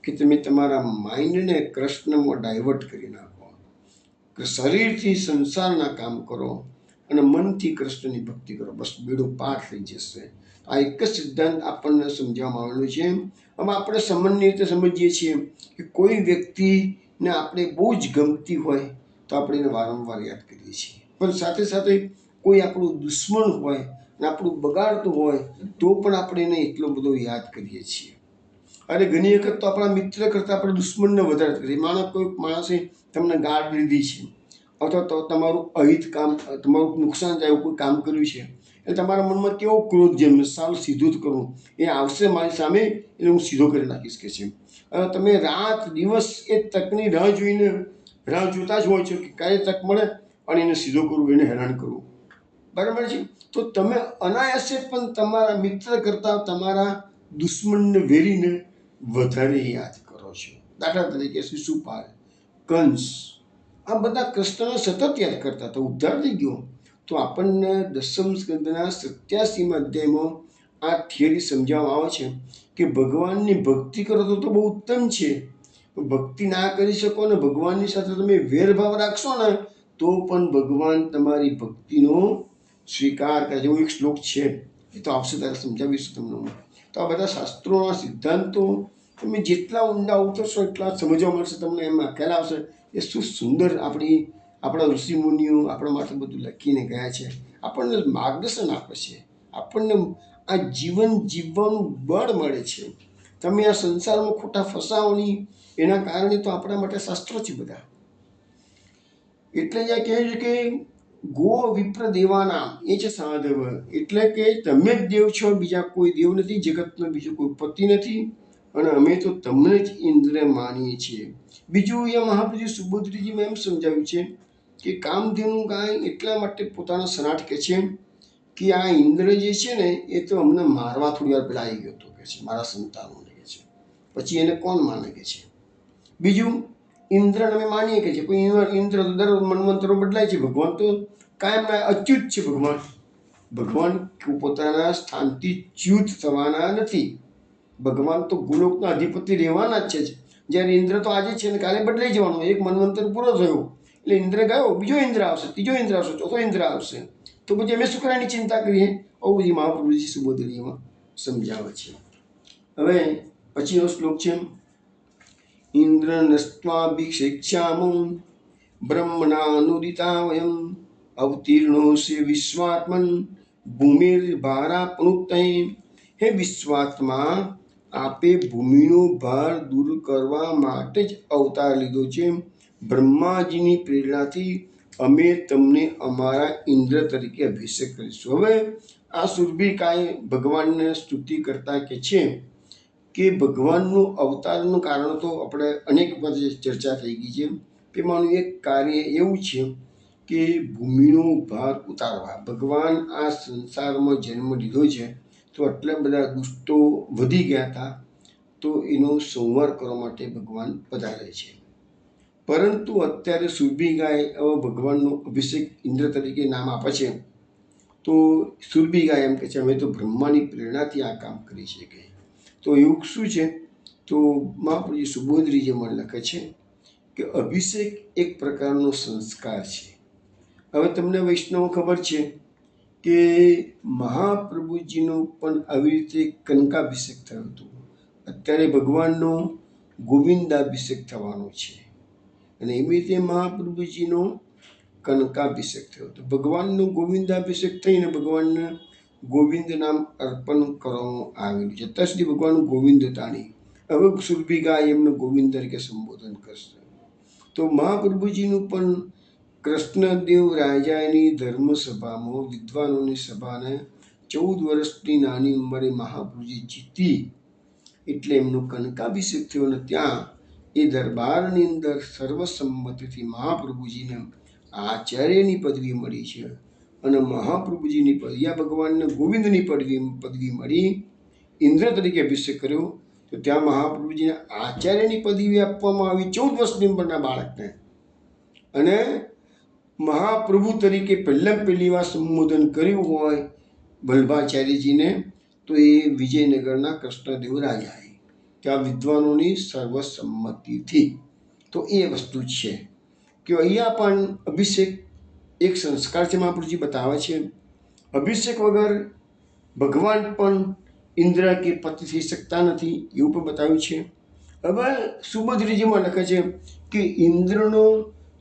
કે તમે તમારા માઇન્ડને કૃષ્ણમાં ડાયવર્ટ કરી નાખો, શરીરથી સંસારના કામ કરો અને મનથી કૃષ્ણની ભક્તિ કરો, બસ બેડો પાર થઈ જશે. આ એક જ સિદ્ધાંત આપણને સમજાવવામાં આવેલો છે. હવે આપણે સામાન્ય રીતે સમજીએ છીએ કે કોઈ વ્યક્તિને આપણે બહુ જ ગમતી હોય તો આપણે એને વારંવાર યાદ કરીએ છીએ, પણ સાથે સાથે કોઈ આપણું દુશ્મન હોય અને આપણું બગાડતું હોય તો પણ આપણે એને એટલો બધો યાદ કરીએ છીએ. અને ઘણી વખત તો આપણા મિત્ર કરતાં આપણે દુશ્મનને વધારે કરીએ. કોઈ માણસે તમને ગાળ દીધી છે અથવા તો તમારું અહિત કામ, તમારું નુકસાન થાય એવું કોઈ કામ કર્યું છે, એટલે તમારા મનમાં કેવો ક્રોધ જન્મે, સારું સીધું જ કરું, એ આવશે મારી સામે એટલે હું સીધો કરી નાખીશ કે છે. અને તમે રાત દિવસ એ તકની રાહ જોતા જ હોય છો કે ક્યારે તક મળે અને એને સીધો કરવું, એને હેરાન કરવું. બરાબર છે? તો તમે અનાયાસે પણ તમારા મિત્ર કરતાં તમારા દુશ્મનને, વેરીને વધારે યાદ કરો છો. દાખલા તરીકે શિશુપાલ, કંસ, આ બધા કૃષ્ણને સતત યાદ કરતા હતા, ઉદ્ધાર થઈ ગયો. તો આપણને દસમ સ્કંદના 87મા અધ્યાયમાં આ થિયરી સમજાવવામાં આવે છે કે ભગવાનની ભક્તિ કરો તો બહુ ઉત્તમ છે. ભક્તિ ના કરી શકો ને ભગવાનની સાથે તમે વેરભાવ રાખશો ને તો પણ ભગવાન તમારી ભક્તિનો સ્વીકાર કરે. જેવો એક શ્લોક છે, એ તો આવશે ત્યારે સમજાવીશું તમને. તો આ બધા શાસ્ત્રોના સિદ્ધાંતો તમે જેટલા ઊંડા ઉતરશો એટલા સમજવા મળશે તમને. એમાં ખ્યાલ આવશે એ શું સુંદર આપણા ઋષિમુનિઓ આપણા માટે બધું લખીને ગયા છે, આપણને માર્ગદર્શન આપે છે, આપણને આ જીવન જીવવાનું બળ મળે છે. તમે આ સંસારમાં ખોટા ફસાવો નહીં, એના કારણે તો આપણા માટે શાસ્ત્રો છે બધા. એટલે જ આ કહે છે કે ગો વિપ્ર દેવાના એ છે સાધવ, એટલે કે તમે જ દેવ છો, બીજા કોઈ દેવ નથી, જગતનો બીજો કોઈ પતિ નથી, અને અમે તો તમને જ ઇન્દ્ર માનીએ છીએ. બીજું એ મહાપુરુષ સુબોધજીમાં એમ સમજાવ્યું છે કે કામધેનુ ગાય એટલા માટે પોતાના સનાટ કે છે કે આ ઇન્દ્ર જે છે ને એ તો અમને મારવા થોડી વાર પહેલાં આવી ગયો હતો કે છે, મારા સંતાનોને કે છે, પછી એને કોણ માને કે છે. બીજું, ઇન્દ્રને અમે માનીએ કે છે, પણ ઇન્દ્ર તો દર મન્વંતરો બદલાય છે, ભગવાન તો કાયમના અચ્યુત છે. ભગવાન પોતાના સ્થાનથી ચ્યુત થવાના નથી. ભગવાન તો ગોલોકના અધિપતિ રહેવાના જ છે. જ્યારે ઇન્દ્ર તો આજે છે ને કાલે બદલાઈ જવાનો. એક મન્વંતર પૂરો થયો એટલે ઇન્દ્ર ગયો, બીજો ઇન્દ્ર આવશે, ત્રીજો ઇન્દ્ર આવશે, ચોથો ઇન્દ્ર આવશે. તો પછી અમે શું કરવાની ચિંતા કરીએ? આવું બધી મહાપુરુષજી સુબોધજીમાં સમજાવે છે. હવે પછીનો શ્લોક છે, ઇન્દ્ર નસ્ત્વાભિષેક્ષ્યામો બ્રહ્મણાનુદિતા વયમ અવતીર્ણોસ્ય વિશ્વાત્મન ભૂમિર્ભારા પુનઃ. હે વિશ્વાત્મા, આપે ભૂમિનો ભાર દૂર કરવા માટે જ અવતાર લીધો છે. બ્રહ્માજીની પ્રેરણાથી અમે તમને અમારા ઇન્દ્ર તરીકે અભિષેક કરીશું. હવે આ સુરભિકાએ ભગવાનને સ્તુતિ કરતા કે છે કે ભગવાનનું અવતારનું કારણ તો આપણે અનેક વખત ચર્ચા થઈ ગઈ છે. તેમાંનું એક કાર્ય એવું છે કે ભૂમિનો ભાર ઉતારવા. ભગવાન આ સંસારમાં જન્મ લીધો છે તો આટલા બધા દુષ્ટો વધી ગયા હતા, તો એનો સંહાર કરવા માટે ભગવાન પધારે છે. પરંતુ અત્યારે સુરભી ગાય ભગવાનનો અભિષેક ઇન્દ્ર તરીકે નામ આપે છે, તો સુરભી ગાય એમ કહે છે અમે તો બ્રહ્માની પ્રેરણાથી આ કામ કરી શકીએ. તો એવું શું છે? તો મહાપ્રભુજી સુબોધરીજી મને લખે છે કે અભિષેક એક પ્રકારનો સંસ્કાર છે. હવે તમને વૈષ્ણવ ખબર છે કે મહાપ્રભુજીનો પણ આવી રીતે કનકાભિષેક થયો હતો. અત્યારે ભગવાનનો ગોવિંદાભિષેક થવાનો છે અને એવી રીતે મહાપ્રભુજીનો કનકાભિષેક થયો હતો. ભગવાનનો ગોવિંદાભિષેક થઈને ભગવાનને ગોવિંદ નામ અર્પણ કરવામાં આવેલું છે. અત્યાર સુધી ભગવાન ગોવિંદ હતા નહીં. હવે સુરભી ગાય એમને ગોવિંદ તરીકે સંબોધન કરશે. તો મહાપ્રભુજીનું પણ કૃષ્ણદેવ રાજાની ધર્મસભામાં વિદ્વાનોની સભાને 14 વર્ષની નાની ઉંમરે મહાપ્રભુજી જીતી એટલે એમનો કનકાભિષેક થયો અને ત્યાં એ દરબારની અંદર સર્વસંમતિથી મહાપ્રભુજીને આચાર્યની પદવી મળી છે અને મહાપ્રભુજીની પદવી આ ભગવાનને ગોવિંદની પદવી મળી. ઇન્દ્ર તરીકે અભિષેક કર્યો તો ત્યાં મહાપ્રભુજીને આચાર્યની પદવી આપવામાં આવી 14 વર્ષની ઉંમરના બાળકને. અને મહાપ્રભુ તરીકે પહેલી વાર સંબોધન કર્યું હોય વલ્ભાચાર્યજીને તો એ વિજયનગરના કૃષ્ણદેવ રાજાએ ત્યાં વિદ્વાનોની સર્વસંમતિથી. તો એ વસ્તુ છે કે અહીંયા પણ અભિષેક એક સંસ્કાર છે. મહાપ્રભુજી બતાવે છે અભિષેક વગર ભગવાન પણ ઇન્દ્ર કે પતિ થઈ શકતા નથી એવું પણ બતાવ્યું છે. હવે સુબોધરીજીમાં લખે છે કે ઇન્દ્રનો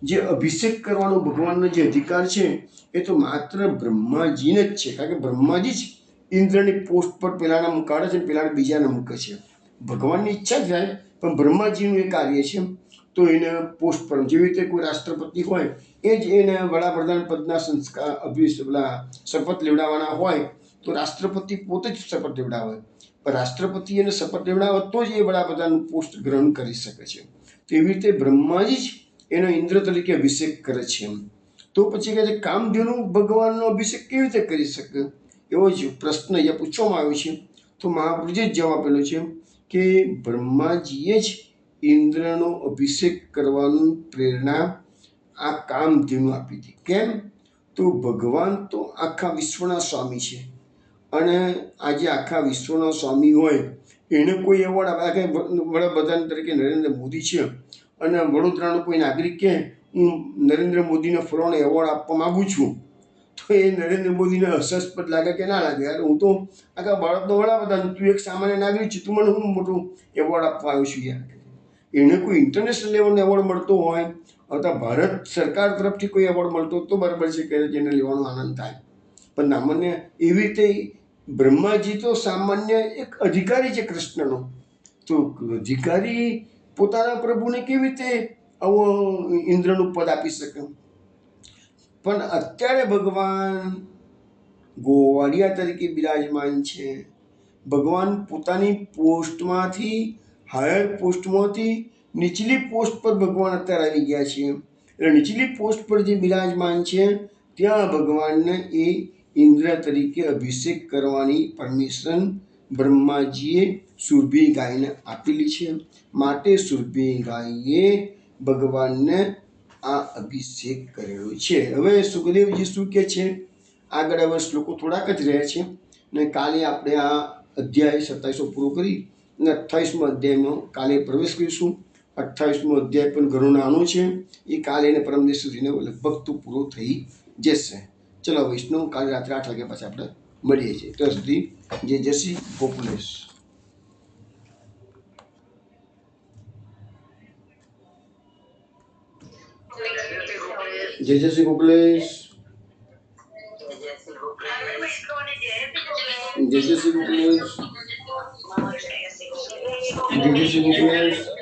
જે અભિષેક કરવાનો ભગવાનનો જે અધિકાર છે એ તો માત્ર બ્રહ્માજીને જ છે. કારણ કે બ્રહ્માજી જ ઇન્દ્રની પોસ્ટ પર પેલાને મુકાડે છે અને પેલાને બીજાને મૂકે છે. ભગવાનની ઈચ્છા જ થાય પણ બ્રહ્માજીનું એ કાર્ય છે. તો એને પોસ્ટ પર જેવી રીતે કોઈ રાષ્ટ્રપતિ હોય એ જ એને વડાપ્રધાન પદના સંસ્કાર શપથ લેવડાવવાના હોય તો રાષ્ટ્રપતિ પોતે જ શપથ લેવડાવે. પણ રાષ્ટ્રપતિ એને શપથ લેવડાવે તો જ એ વડાપ્રધાન પોસ્ટ ગ્રહણ કરી શકે છે. તો એવી રીતે બ્રહ્માજી જ એનો ઇન્દ્ર તરીકે અભિષેક કરે છે. તો પછી કહે છે કામધેનુ ભગવાનનો અભિષેક કેવી રીતે કરી શકે એવો જ પ્રશ્ન અહીંયા પૂછવામાં આવ્યો છે. તો મહાપ્રભુજીએ જ જવાબ આપેલો છે કે બ્રહ્માજીએ જ ઇન્દ્રનો અભિષેક કરવાની પ્રેરણા આ કામધેનુ આપી હતી. કેમ? તો ભગવાન તો આખા વિશ્વના સ્વામી છે અને આજે આખા વિશ્વના સ્વામી હોય એને કોઈ એવોર્ડ આપે. વડાપ્રધાન તરીકે નરેન્દ્ર મોદી છે અને વડોદરાનો કોઈ નાગરિક કે હું નરેન્દ્ર મોદીને ફલાણો એવોર્ડ આપવા માગું છું તો એ નરેન્દ્ર મોદીને હાસ્યાસ્પદ લાગે કે ના લાગે? યાર હું તો આખા ભારતનો વડાપ્રધાન, તું એક સામાન્ય નાગરિક છે, તું મને હું મોટું એવોર્ડ આપવા આવ્યો છું યાર. એને કોઈ ઇન્ટરનેશનલ લેવલનો એવોર્ડ મળતો હોય અથવા ભારત સરકાર તરફથી કોઈ એવોર્ડ મળતો તો બરાબર છે કે જેને લેવાનો આનંદ થાય. પણ સામાન્ય એવી રીતે બ્રહ્માજી તો સામાન્ય એક અધિકારી છે કૃષ્ણનો. તો અધિકારી પોતાના પ્રભુને કેવી રીતે આવો ઇન્દ્રનું પદ આપી શકે? પણ અત્યારે ભગવાન ગોવાળિયા તરીકે બિરાજમાન છે. ભગવાન પોતાની પોસ્ટમાંથી હાયર પોસ્ટમાંથી નીચલી પોસ્ટ પર ભગવાન અત્યારે આવી ગયા છે. એટલે નીચલી પોસ્ટ પર જે બિરાજમાન છે ત્યાં ભગવાનને એ ઇન્દ્ર તરીકે અભિષેક કરવાની પરમિશન બ્રહ્માજીએ સુરભી ગાયને આપેલી છે. માટે સુરભી ગાયે ભગવાનને આ અભિષેક કરેલો છે. હવે સુખદેવજી શું કહે છે આગળ? હવે શ્લોકો થોડાક જ રહ્યા છે ને કાલે આપણે આ અધ્યાય 27 પૂરો કરી અને 28મા અધ્યાયમાં કાલે પ્રવેશ કરીશું. 28મો અધ્યાય પણ ઘણો નાનો છે. એ કાલે ને પરમ દિવસ સુધીને લગભગ તો પૂરો થઈ જશે. ચલો વૈષ્ણવ, કાલે રાત્રે 8 વાગ્યા પછી આપણે મળીએ છીએ. ત્યાં સુધી જય શ્રી ગોકુલેશ. જય શ્રી ગોકુલેશ. જય શ્રી ગોકુલેશ. જય શ્રી ગોકુલેશ.